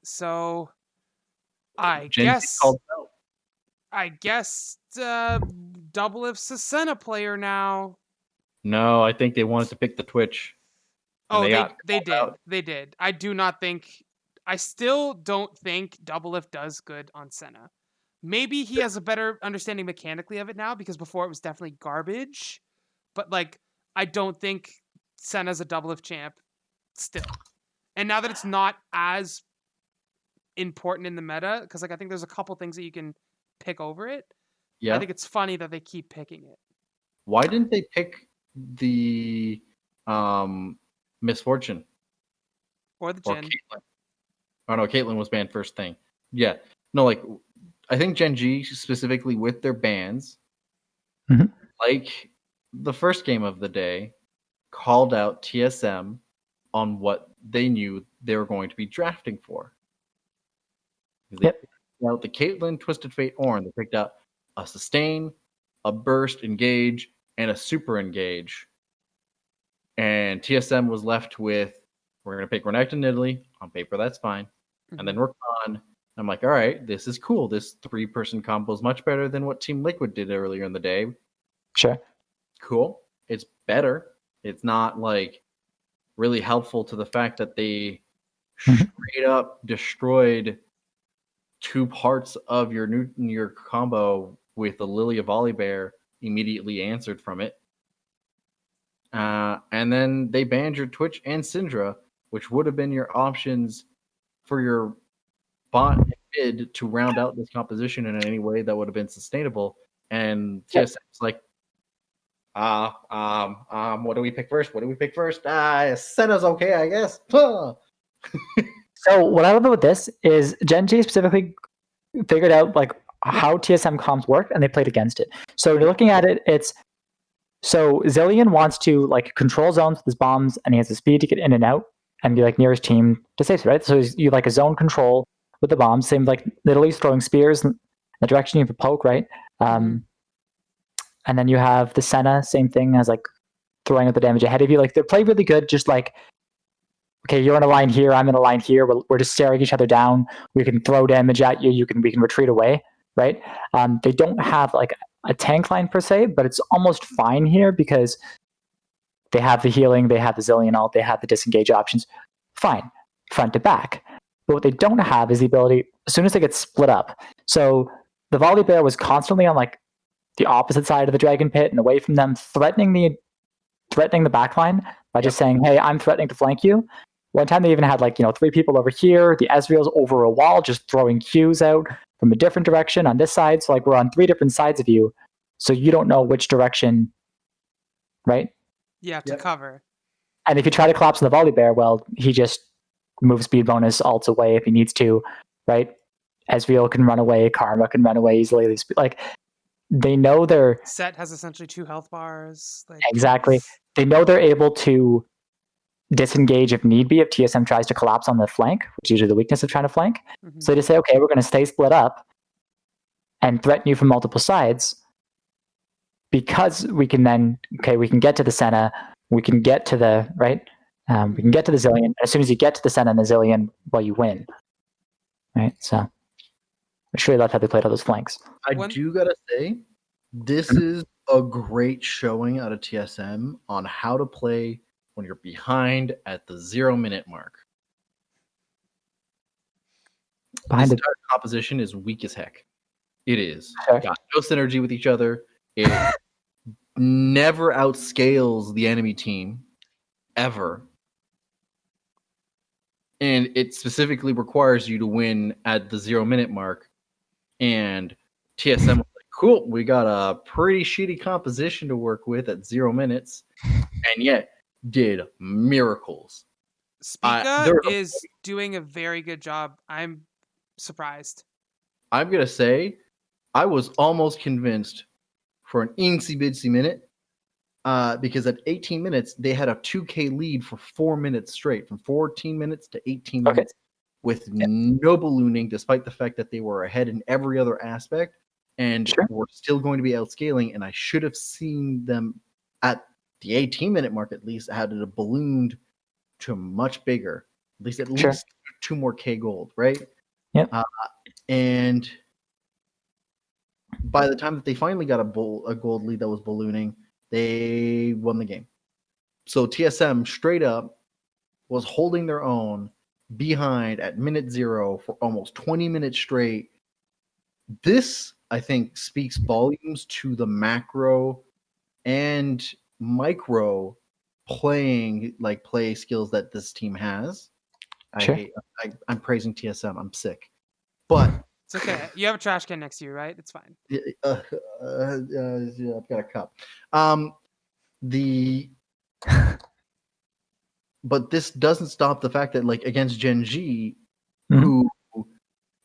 So I Gen.G guess called out. Doublelift's a Senna player now. No, I think they wanted to pick the Twitch. Oh, they got they called did. out. They did. I do not think. I still don't think Doublelift does good on Senna. Maybe he has a better understanding mechanically of it now because before it was definitely garbage. But like, I don't think Senna's a Doublelift champ still. And now that it's not as important in the meta, because like I think there's a couple things that you can pick over it. Yeah. I think it's funny that they keep picking it. Why didn't they pick the Misfortune Or the or Gen. Caitlyn? Oh no, Caitlyn was banned first thing. Yeah. No, like I think Gen.G specifically with their bans, Mhm. like the first game of the day, called out TSM on what they knew they were going to be drafting for. They Yep. picked out the Caitlyn Twisted Fate Ornn. They picked out a sustain, a burst engage, and a super engage. And TSM was left with, we're going to pick Renekton Nidalee. On paper, that's fine. Mhm. And then Rakan. I'm like, all right, this is cool. This 3-person combo is much better than what Team Liquid did earlier in the day. Sure. Cool. It's better. It's not like really helpful to the fact that they straight up destroyed 2 parts of your combo with the Lilia Volibear immediately answered from it. And then they banned your Twitch and Syndra, which would have been your options for your bot and mid to round out this composition in any way that would have been sustainable. And TSM's like, what do we pick first? What do we pick first? Senna's okay, I guess. So what I love about this is Gen.G specifically figured out like how TSM comms work and they played against it. So you're looking at it, it's so Zillion wants to like control zones with his bombs and he has the speed to get in and out and be like near his team to save, right? So you like a zone control with the bombs, same like literally throwing spears in the direction you have a poke, right? And then you have the Senna, same thing as like throwing out the damage ahead of you. Like they play really good, just like, okay, you're in a line here, I'm in a line here. We're just staring each other down. We can throw damage at you. We can retreat away, right? They don't have like a tank line per se, but it's almost fine here because they have the healing, they have the Zillion ult, they have the disengage options. Fine, front to back. But what they don't have is the ability, as soon as they get split up. So the Volibear was constantly on like the opposite side of the Dragon Pit and away from them, threatening the backline by just saying, hey, I'm threatening to flank you. One time they even had like, 3 people over here, the Ezreal's over a wall, just throwing Qs out from a different direction on this side. So like we're on 3 different sides of you. So you don't know which direction, right? You have to cover. And if you try to collapse on the Volibear, well, he just moves speed bonus, ults away if he needs to, right? Ezreal can run away, Karma can run away easily. Like they know they're Set has essentially 2 health bars. Like, exactly. They know they're able to disengage if need be if TSM tries to collapse on the flank, which is usually the weakness of trying to flank. So to say, okay, we're going to stay split up and threaten you from multiple sides, because we can then, we can get to the Senna, we can get to the, right? We can get to the Zillion. And as soon as you get to the Senna and the Zillion, well, you win. Right? So I just really love how they played all those flanks. I do gotta say, this is a great showing out of TSM on how to play when you're behind at the 0-minute mark. This entire composition is weak as heck. It is. Sure. Got no synergy with each other. It never outscales the enemy team, ever. And it specifically requires you to win at the 0-minute mark. And TSM was like, cool, we got a pretty shitty composition to work with at 0 minutes, and yet did miracles. Spica is doing a very good job. I'm surprised. I'm going to say I was almost convinced for an insy-bitsy minute, because at 18 minutes, they had a 2K lead for 4 minutes straight, from 14 minutes to 18 minutes, with no ballooning, despite the fact that they were ahead in every other aspect, and were still going to be outscaling, and I should have seen them at the 18-minute mark, at least, had it ballooned to much bigger, at least 2 more K gold, right? Yep. And by the time that they finally got a gold lead that was ballooning, they won the game. So TSM straight up was holding their own behind at minute 0 for almost 20 minutes straight. This, I think, speaks volumes to the macro and micro play skills that this team has. I'm praising TSM. I'm sick. But it's okay. You have a trash can next to you, right? It's fine. I've got a cup. But this doesn't stop the fact that, like, against Gen.G, who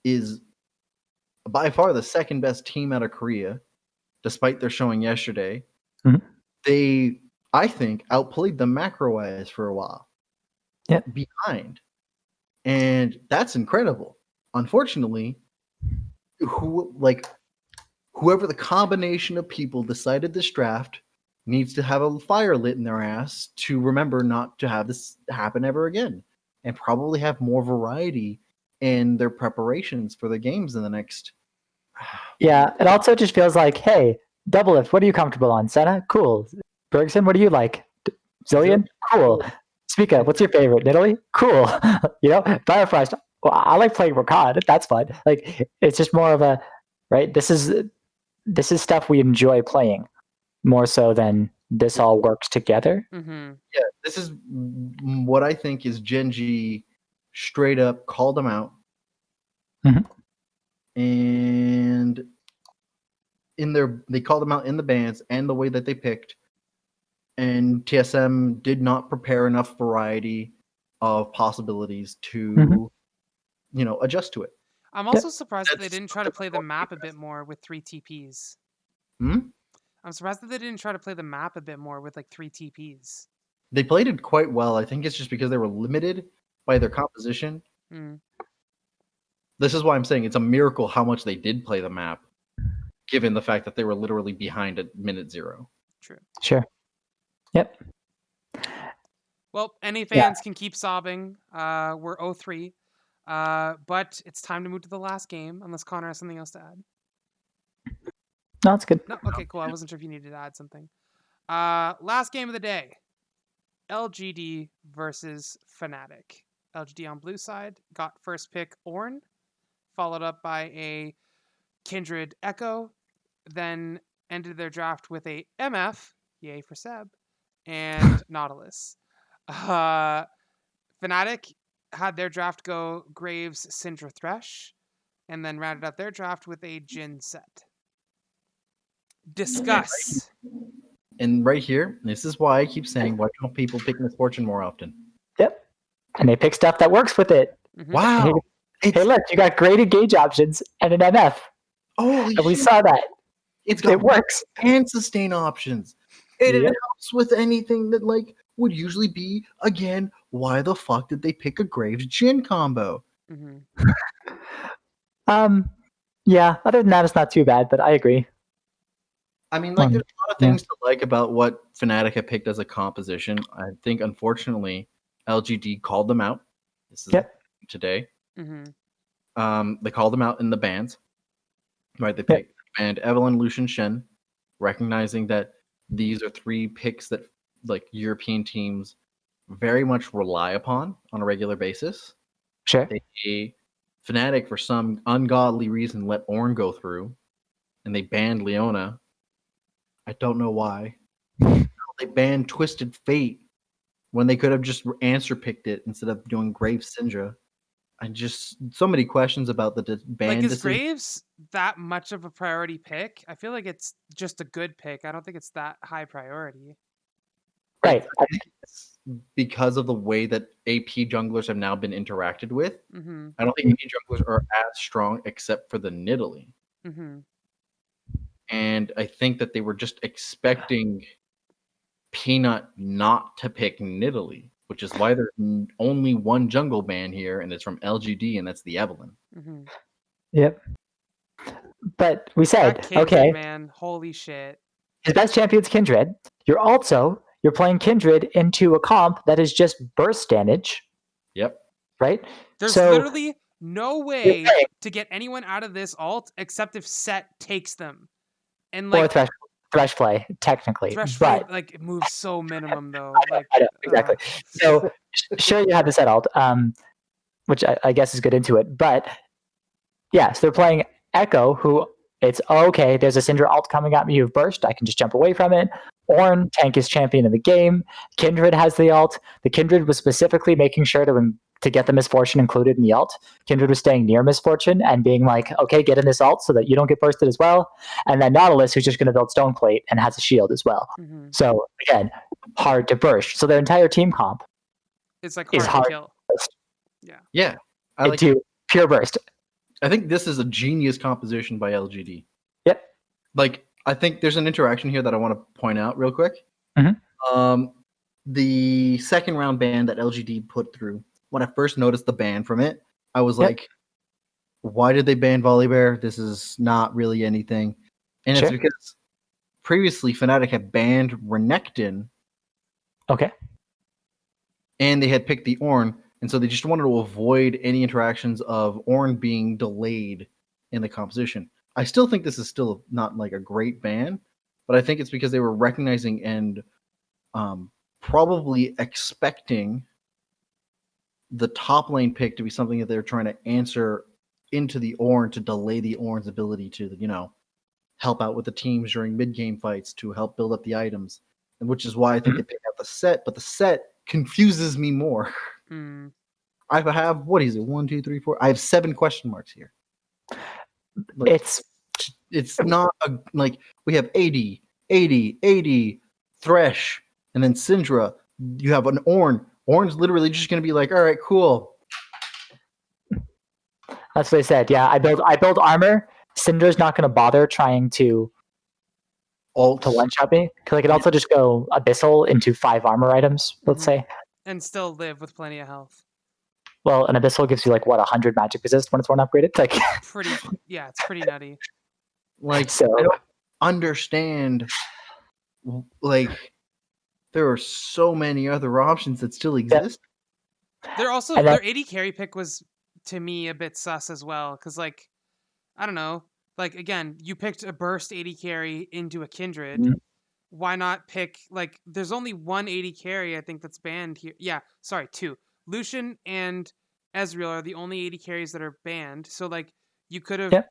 is by far the second best team out of Korea, despite their showing yesterday, they, I think, outplayed them macro-wise for a while. Behind. And that's incredible. Unfortunately, whoever the combination of people decided this draft needs to have a fire lit in their ass to remember not to have this happen ever again, and probably have more variety in their preparations for the games in the next. Yeah, it also just feels like, hey, Doublelift, what are you comfortable on? Senna? Cool. Bergson, what do you like? Zillion? Cool. Spica, what's your favorite? Italy? Cool. Firefrost. Well, I like playing Rakan. That's fun. Like, it's just more of a, right? This is stuff we enjoy playing more so than this all works together. Yeah, this is what I think is Gen.G straight up called them out. And they called them out in the bans and the way that they picked. And TSM did not prepare enough variety of possibilities to, adjust to it. I'm also surprised that they didn't try to play the map a bit more with 3 TPs. I'm surprised that they didn't try to play the map a bit more with 3 TPs. They played it quite well. I think it's just because they were limited by their composition. This is why I'm saying it's a miracle how much they did play the map, given the fact that they were literally behind at minute 0. True. Sure. Yep. Well, any fans can keep sobbing. We're 0-3. But it's time to move to the last game, unless Connor has something else to add. No, it's good. No? Okay, cool. I wasn't sure if you needed to add something. Last game of the day. LGD versus Fnatic. LGD on blue side got first pick Ornn, followed up by a Kindred Echo, then ended their draft with a MF, yay for Seb, and Nautilus. Fnatic had their draft go Graves, Syndra, Thresh, and then rounded out their draft with a Jhin set. Discuss. And right here, this is why I keep saying, why don't people pick Misfortune more often? Yep. And they pick stuff that works with it. Wow. Hey, look, you got great engage options and an MF. Holy and we saw that. It works. And sustain options. It helps with anything that, would usually be, again, why the fuck did they pick a Graves Jin combo? Mm-hmm. Yeah, other than that, it's not too bad, but I agree. I mean, like, there's a lot of things to like about what Fnatic had picked as a composition. I think, unfortunately, LGD called them out. This is today. Mm-hmm. They called them out in the bans. Right, they picked banned Evelyn, Lucian, Shen, recognizing that these are 3 picks that like European teams very much rely upon on a regular basis. Sure. Fnatic, for some ungodly reason, let Ornn go through, and they banned Leona. I don't know why. They banned Twisted Fate when they could have just answer picked it instead of doing Graves Syndra. I just so many questions about the ban Like, is decision. Graves that much of a priority pick? I feel like it's just a good pick. I don't think it's that high priority. Right. I think it's because of the way that AP junglers have now been interacted with. Mm-hmm. I don't think AP junglers are as strong except for the Nidalee. Mm-hmm. And I think that they were just expecting Peanut not to pick Nidalee, which is why there's only one jungle ban here, and it's from LGD, and that's the Evelyn. Mm-hmm. Yep. But we said, That Kindred, okay, man, holy shit. his best champion's Kindred. You're playing Kindred into a comp that is just burst damage. Yep. Right? There's so literally no way to get anyone out of this alt except if Set takes them. And like or thresh play, technically. Thresh but play, like, it moves so minimum though. I know, exactly. So sure, you have the set alt, which I guess is good into it. But yeah, so they're playing Echo, who it's okay. There's a Syndra alt coming at me. You've burst. I can just jump away from it. Ornn, tank is champion of the game. Kindred has the alt. The Kindred was specifically making sure to get the Misfortune included in the alt. Kindred was staying near Misfortune and being like, okay, get in this alt so that you don't get bursted as well. And then Nautilus, who's just going to build Stone Plate and has a shield as well. Mm-hmm. So again, hard to burst. So their entire team comp it's like is hard to kill. Yeah. Into pure burst. I think this is a genius composition by LGD. Yep. Like, I think there's an interaction here that I want to point out real quick. Mm-hmm. The second round ban that LGD put through, when I first noticed the ban from it, I was like, why did they ban Volibear? This is not really anything. And it's because previously Fnatic had banned Renekton. Okay. And they had picked the Ornn. And so they just wanted to avoid any interactions of Ornn being delayed in the composition. I still think this is still not like a great ban, but I think it's because they were recognizing and probably expecting the top lane pick to be something that they're trying to answer into the Ornn to delay the Ornn's ability to, help out with the teams during mid-game fights to help build up the items, and which is why I think they picked out the set, but the set confuses me more. I have, what is it, 1, 2, 3, 4? I have 7 question marks here. Like, it's not like we have 80, Thresh, and then Syndra. You have an Ornn. Ornn's literally just going to be like, all right, cool. That's what they said. Yeah, I build armor. Syndra's not going to bother trying to one-shot me, because I could also just go Abyssal into 5 armor items, let's say. And still live with plenty of health. Well, an Abyssal gives you 100 magic resist when it's one upgraded. It's pretty nutty. So I don't understand. There are so many other options that still exist. They're also their 80 carry pick was, to me, a bit sus as well, because I don't know. Again, you picked a burst 80 carry into a Kindred. Mm-hmm. Why not pick, there's only one 80 carry, I think, that's banned here. Yeah, sorry, 2. Lucian and Ezreal are the only 80 carries that are banned. So, you could have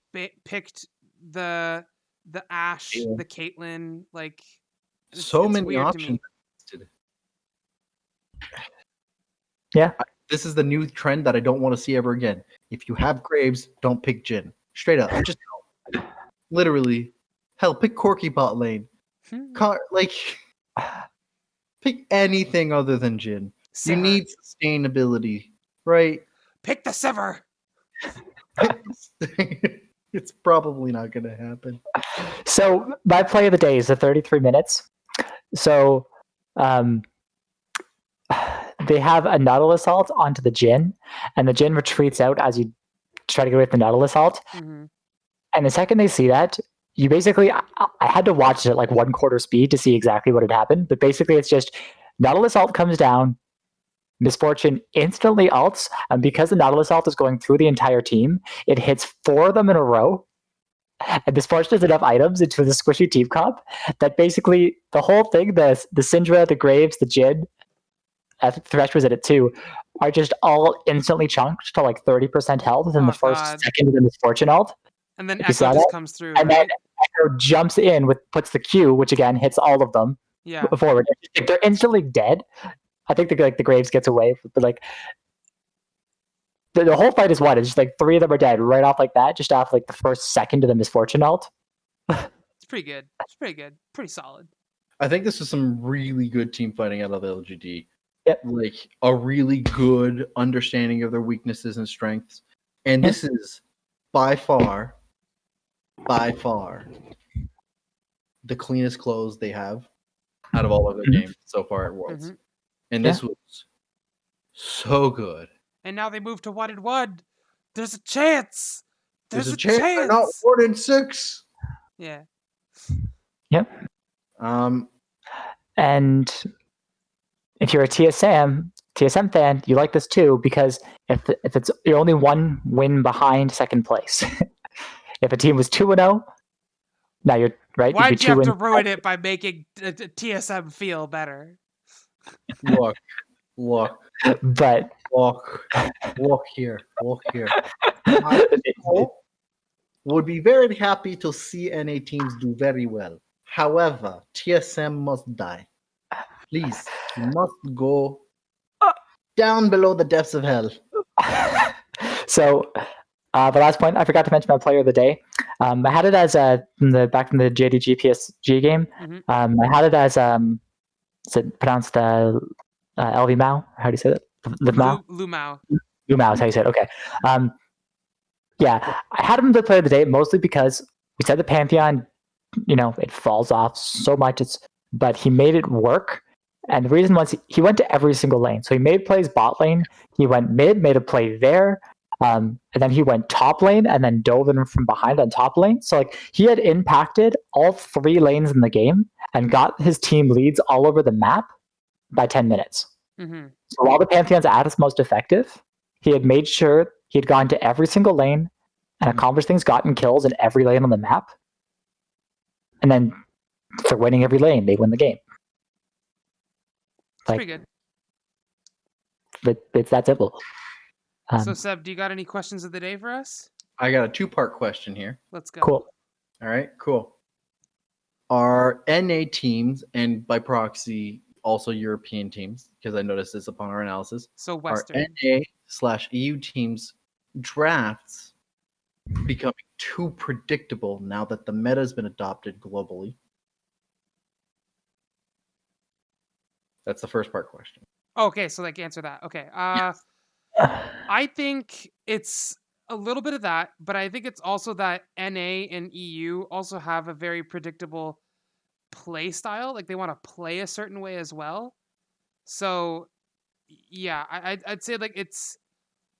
picked the Ashe, the Caitlyn, so many options. Yeah. This is the new trend that I don't want to see ever again. If you have Graves, don't pick Jhin. Straight up. Just literally. Hell, pick Corki bot lane. Pick anything other than Jhin. You need sustainability, right? Pick the Sever. It's probably not going to happen. So my play of the day is the 33 minutes. So they have a Nautilus Assault onto the Jin, and the Jin retreats out as you try to get away from the Nautilus Assault. Mm-hmm. And the second they see that, you basically, I had to watch it at like 1/4 speed to see exactly what had happened. But basically, it's just Nautilus Assault comes down, Misfortune instantly ults, and because the Nautilus Assault is going through the entire team, it hits 4 of them in a row. And Misfortune has enough items into the squishy team comp that basically the whole thing, the Syndra, the Graves, the Jin, I think Thresh was in it too, are just all instantly chunked to like 30% health within the first second of the Misfortune ult. And then Echo just comes through, and right? then Echo jumps in puts the Q, which again hits all of them forward. They're instantly dead. I think the Graves gets away, but like the whole fight is won. It's just like 3 of them are dead right off like that, just off like the first second of the Misfortune ult. It's pretty good. It's pretty good. Pretty solid. I think this is some really good team fighting out of the LGD. Yep. Like a really good understanding of their weaknesses and strengths. And this is by far the cleanest clothes they have out of all of their games so far at Worlds. Mm-hmm. And this was so good. And now they move to 1-1. There's a chance. There's a chance. They're not 4-6. Yeah. Yep. And if you're a TSM fan, you like this too, because if it's you're only 1 win behind second place. If a team was 2-0, now you're right. Why'd you have to ruin it by making TSM feel better? Look. But look here. I would be very happy to see NA teams do very well. However, TSM must die. Please, you must go down below the depths of hell. So, the last point, I forgot to mention my player of the day. I had it as back from the JDG PSG game. Mm-hmm. I had it as is it pronounced LV Mao? How do you say that? Lumao? Lumao. Lumao is how you say it. Okay. Yeah, I had him as the player of the day mostly because we said the Pantheon, it falls off so much. But he made it work. And the reason was he went to every single lane. So he made plays bot lane. He went mid, made a play there. And then he went top lane and then dove in from behind on top lane. So like he had impacted all 3 lanes in the game and got his team leads all over the map by 10 minutes. Mm-hmm. So while the Pantheon's at its most effective, he had made sure he had gone to every single lane and accomplished things, gotten kills in every lane on the map. And then if they're winning every lane, they win the game. Pretty good. But it's that simple. So Seb, do you got any questions of the day for us? I got a 2-part question here. Let's go. Cool. All right, cool. Are NA teams, and by proxy also European teams, because I noticed this upon our analysis, so Western. Are NA/EU teams drafts becoming too predictable now that the meta has been adopted globally? That's the first part question. Okay, so answer that. Okay. Yes. I think it's a little bit of that, but I think it's also that NA and EU also have a very predictable play style. Like they want to play a certain way as well. So yeah, I'd say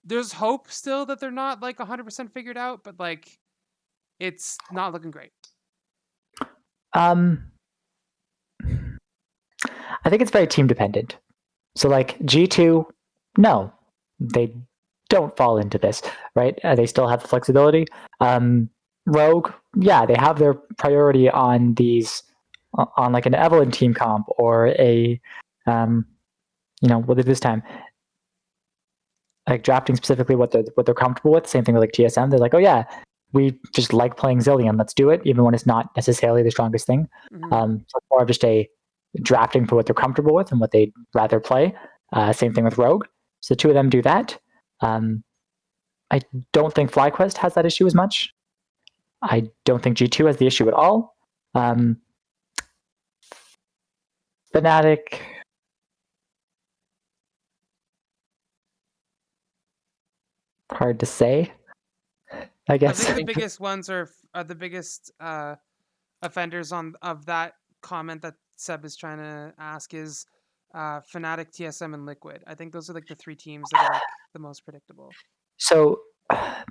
there's hope still that they're not 100% figured out, but it's not looking great. I think it's very team dependent. So G2, no, they don't fall into this, right? They still have the flexibility. Rogue, yeah, they have their priority on these, on an Evelyn team comp or a, what did this time? Drafting specifically what they're comfortable with. Same thing with TSM. They're like, oh yeah, we just like playing Zillion. Let's do it, even when it's not necessarily the strongest thing. Mm-hmm. So it's more of just a drafting for what they're comfortable with and what they'd rather play. Same thing with Rogue. So the 2 of them do that. I don't think FlyQuest has that issue as much. I don't think G2 has the issue at all. Fnatic. Hard to say, I guess. I think the biggest ones are the biggest offenders of that comment that Seb is trying to ask is Fnatic, TSM, and Liquid. I think those are like the 3 teams that are like the most predictable. So, I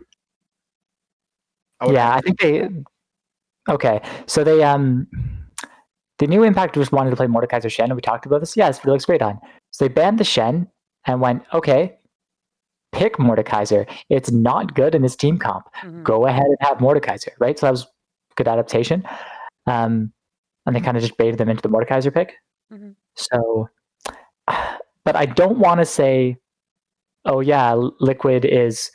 think they. Okay, so they the new Impact just wanted to play Mordekaiser Shen, and we talked about this. Yes, it looks great on. So they banned the Shen and went, okay, pick Mordekaiser. It's not good in this team comp. Mhm. Go ahead and have Mordekaiser, right? So that was good adaptation. And they kind of just baited them into the Mordekaiser pick. Mhm. So, but I don't want to say, oh yeah, Liquid is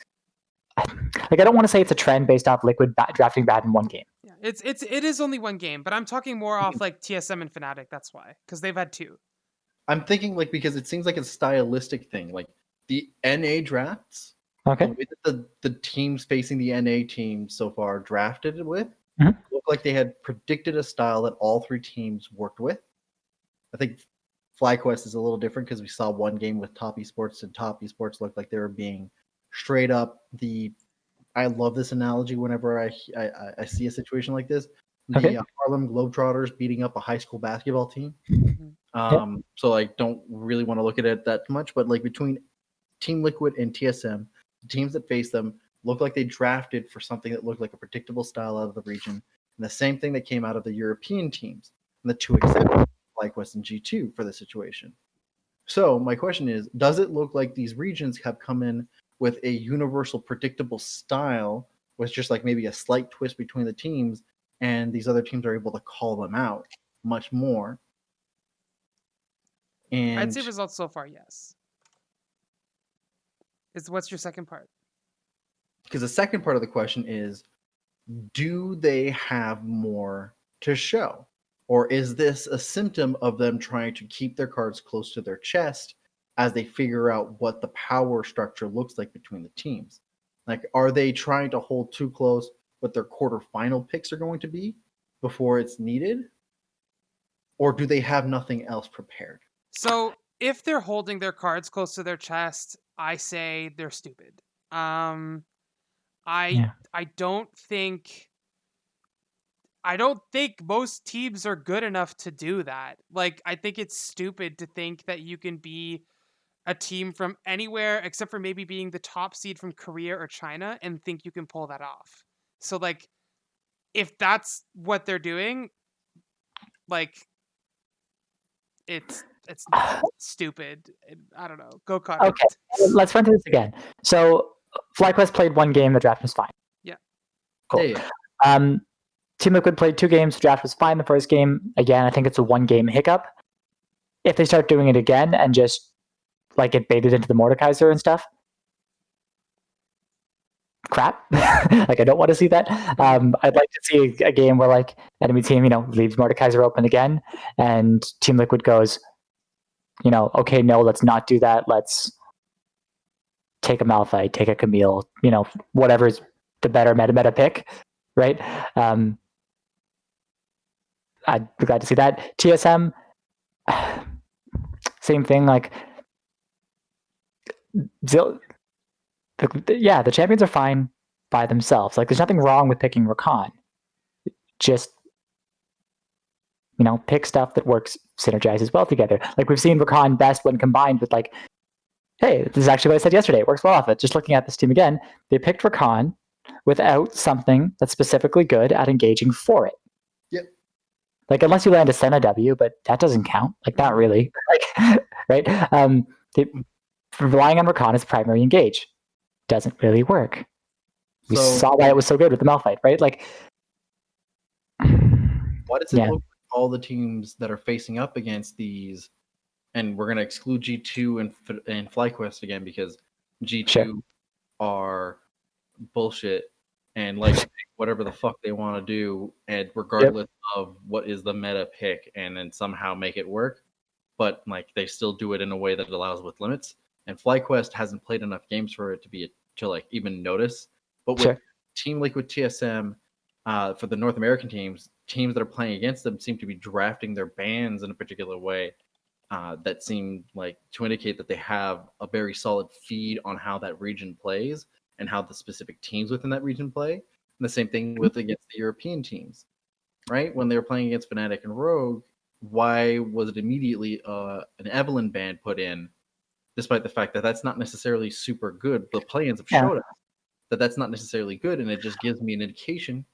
like, I don't want to say it's a trend based off Liquid drafting bad in one game. Yeah, it is only one game, but I'm talking more off like TSM and Fnatic. That's why, because they've had 2. I'm thinking like because it seems like a stylistic thing. Like the NA drafts, Okay. the way that the teams facing the NA teams so far drafted with Mhm. looked like they had predicted a style that all 3 teams worked with. I think FlyQuest is a little different because we saw one game with Top Esports, and Top Esports looked like they were being straight up the. I love this analogy whenever I see a situation like this. The Okay. Harlem Globetrotters beating up a high school basketball team. Mhm. So I don't really want to look at it that much, but like between Team Liquid and TSM, the teams that face them look like they drafted for something that looked like a predictable style out of the region, and the same thing that came out of the European teams, and the 2 exceptions, FlyQuest and G2, for the situation. So my question is, does it look like these regions have come in with a universal predictable style with just like maybe a slight twist between the teams, and these other teams are able to call them out much more? And I'd say results so far, yes. What's your second part? because the second part of the question is, do they have more to show? Or is this a symptom of them trying to keep their cards close to their chest as they figure out what the power structure looks like between the teams? Like, are they trying to hold too close what their quarterfinal picks are going to be before it's needed? Or do they have nothing else prepared? So if they're holding their cards close to their chest, I say they're stupid. I Yeah. I don't think I don't think most teams are good enough to do that. Like, I think it's stupid to think that you can be a team from anywhere except for maybe being the top seed from Korea or China and think you can pull that off. So like, if that's what they're doing, like, it's stupid. I don't know. Go cut Okay, it. let's run through this again. So FlyQuest played one game, the draft was fine. Yeah. Cool. Yeah. Team Liquid played 2 games, the draft was fine the first game. Again, I think it's a 1-game hiccup. If they start doing it again and just like get baited into the Mordekaiser and stuff, crap. Like, I don't want to see that. I'd like to see a game where like enemy team, leaves Mordekaiser open again, and Team Liquid goes, okay, no, let's not do that. Let's take a Malphite, take a Camille, whatever's the better meta pick, right? I'd be glad to see that. TSM, same thing. Like, the champions are fine by themselves. Like, there's nothing wrong with picking Rakan. Just, pick stuff that works, synergizes well together. Like, we've seen Rakan best when combined with, like, hey, this is actually what I said yesterday. It works well off it. Just looking at this team again, they picked Rakan without something that's specifically good at engaging for it. Yep. Like, unless you land a Senna W, but that doesn't count. Like, not really. Like, right? Relying on Rakan as primary engage doesn't really work. We saw why it was so good with the Malphite, right? Like, why does it look like all the teams that are facing up against these, and we're going to exclude G2 and FlyQuest again because G2 are bullshit and like whatever the fuck they want to do, and regardless of what is the meta pick, and then somehow make it work, but like they still do it in a way that allows with limits. And FlyQuest hasn't played enough games for it to like even notice. But with Team Liquid TSM, for the North American teams that are playing against them seem to be drafting their bans in a particular way that seem like to indicate that they have a very solid feed on how that region plays and how the specific teams within that region play. And the same thing with against the European teams, right? When they were playing against Fnatic and Rogue, why was it immediately an Evelyn ban put in, despite the fact that that's not necessarily super good? The plans have showed us that that's not necessarily good, and it just gives me an indication.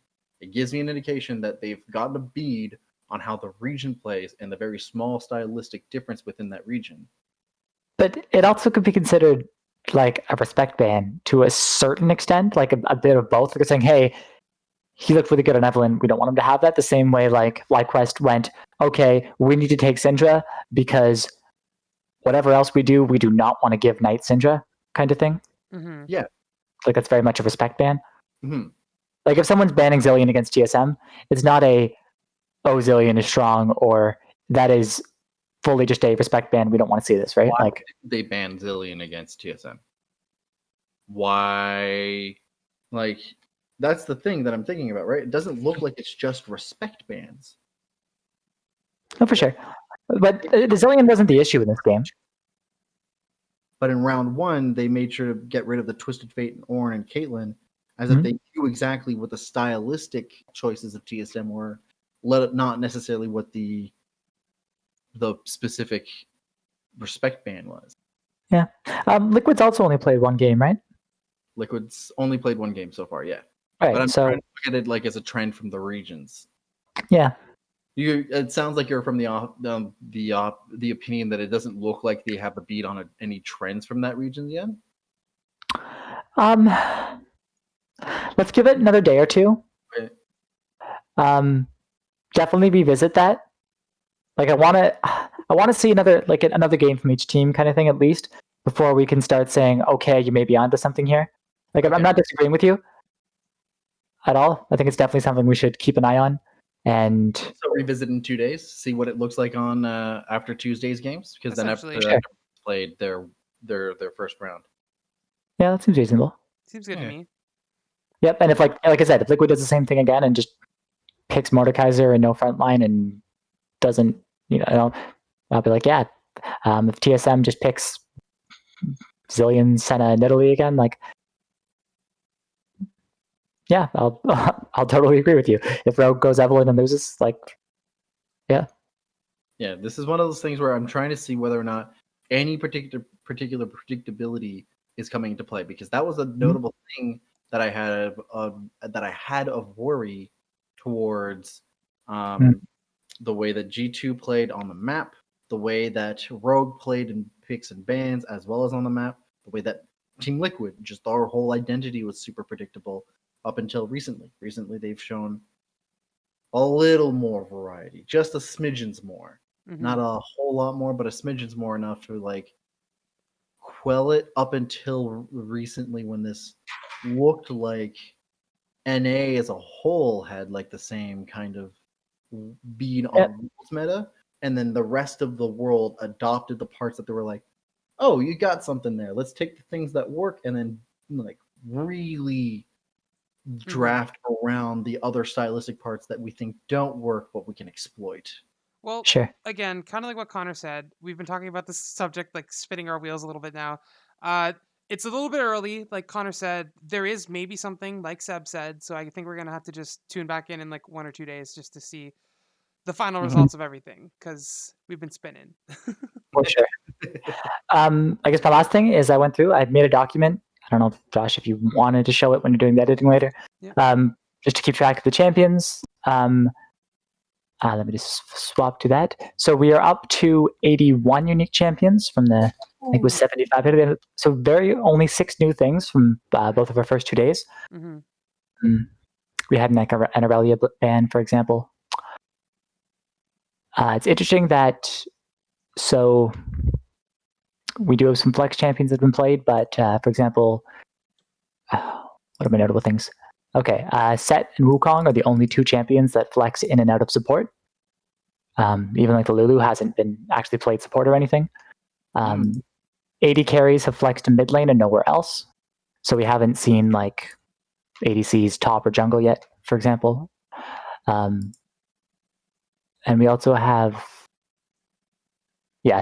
It gives me an indication that they've gotten a bead on how the region plays and the very small stylistic difference within that region. But it also could be considered like a respect ban to a certain extent, like a bit of both. They're saying, hey, he looked really good on Evelyn. We don't want him to have that. The same way like FlyQuest went, okay, we need to take Syndra because whatever else we do not want to give Knight Syndra kind of thing. Mm-hmm. Yeah. Like that's very much a respect ban. Mm-hmm. Like if someone's banning Zillion against TSM, it's not Zillion is strong, or that is fully just a respect ban. We don't want to see this, right? Why like did they ban Zillion against TSM? Why? Like, that's the thing that I'm thinking about, right? It doesn't look like it's just respect bans. Oh, for sure. But the Zillion wasn't the issue in this game. But in round 1, they made sure to get rid of the Twisted Fate and Ornn and Caitlyn, as if they knew exactly what the stylistic choices of TSM were, not necessarily what the specific respect ban was. Yeah. Liquid's also only played one game, right? Liquid's only played one game so far, yeah. Right, but I'm so trying to look at it like as a trend from the regions. Yeah. It sounds like you're from the opinion that it doesn't look like they have a beat on any trends from that region yet. Let's give it another day or two. Okay. Definitely revisit that. Like I want to see another game from each team kind of thing at least before we can start saying, okay, you may be onto something here. Like I'm not disagreeing with you at all. I think it's definitely something we should keep an eye on. And so revisit in 2 days, see what it looks like on after Tuesday's games, because then after played their first round. Yeah, that seems reasonable. Seems good to me. Yep, and if like I said, if Liquid does the same thing again and just picks Mordekaiser and no front line and doesn't, I'll be like, yeah. If TSM just picks Zillion, Senna, and Italy again, like, yeah, I'll totally agree with you. If Rogue goes Evelyn and loses, like, yeah. Yeah, this is one of those things where I'm trying to see whether or not any particular predictability is coming into play, because that was a notable thing that I had of worry towards the way that G2 played on the map, the way that Rogue played in picks and bans as well as on the map, the way that Team Liquid, just our whole identity was super predictable up until recently. Recently, they've shown a little more variety, just a smidgens more. Not a whole lot more, but a smidgens more enough to like quell it up until recently, when this looked like NA as a whole had like the same kind of being on rules meta, and then the rest of the world adopted the parts that they were like, oh, you got something there. Let's take the things that work and then like really draft around the other stylistic parts that we think don't work, but we can exploit. Well, sure. Again, kind of like what Connor said, we've been talking about this subject, like spinning our wheels a little bit now. It's a little bit early, like Connor said. There is maybe something, like Seb said, so I think we're gonna have to just tune back in like 1 or 2 days just to see the final results of everything, because we've been spinning. For sure. I guess my last thing is I went through. I made a document. I don't know, Josh, if you wanted to show it when you're doing the editing later. Yeah. Just to keep track of the champions. Let me just swap to that. So we are up to 81 unique champions from the, I think it was 75. So only 6 new things from both of our first 2 days. We had an Aurelia ban, for example. It's interesting that, so we do have some flex champions that have been played, but for example, what are my notable things? Okay, Set and Wukong are the only 2 champions that flex in and out of support. Even like the Lulu hasn't been actually played support or anything. 80 carries have flexed to mid lane and nowhere else. So we haven't seen like ADCs top or jungle yet, for example. And we also have,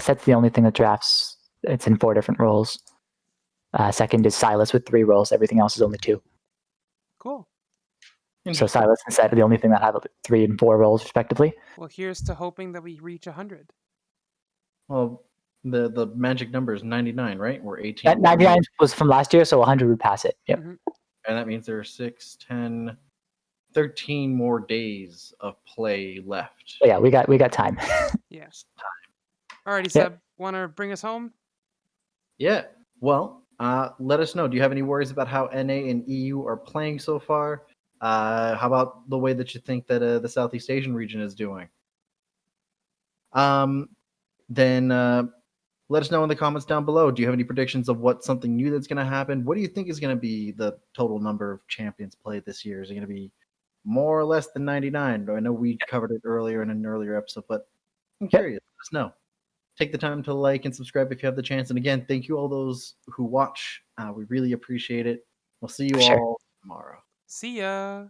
Set's the only thing that drafts. It's in 4 different roles. Second is Silas with 3 roles. Everything else is only 2. Cool. So Silas and Set are the only thing that have 3 and 4 roles respectively. Well, here's to hoping that we reach 100. Well, the magic number is 99, right? We're 18. 99 was from last year, so 100 would pass it. Yep. Mhm. And that means there are 6, 10, 13 more days of play left. But yeah, we got time. Yes. Alrighty, Yep. Seb. Want to bring us home? Yeah. Well, let us know. Do you have any worries about how NA and EU are playing so far? How about the way that you think that the Southeast Asian region is doing? Then let us know in the comments down below. Do you have any predictions of what something new that's going to happen? What do you think is going to be the total number of champions played this year? Is it going to be more or less than 99? I know we covered it earlier in an earlier episode, but I'm curious. Let us know. Take the time to like and subscribe if you have the chance. And again, thank you all those who watch. We really appreciate it. We'll see you all tomorrow. See ya.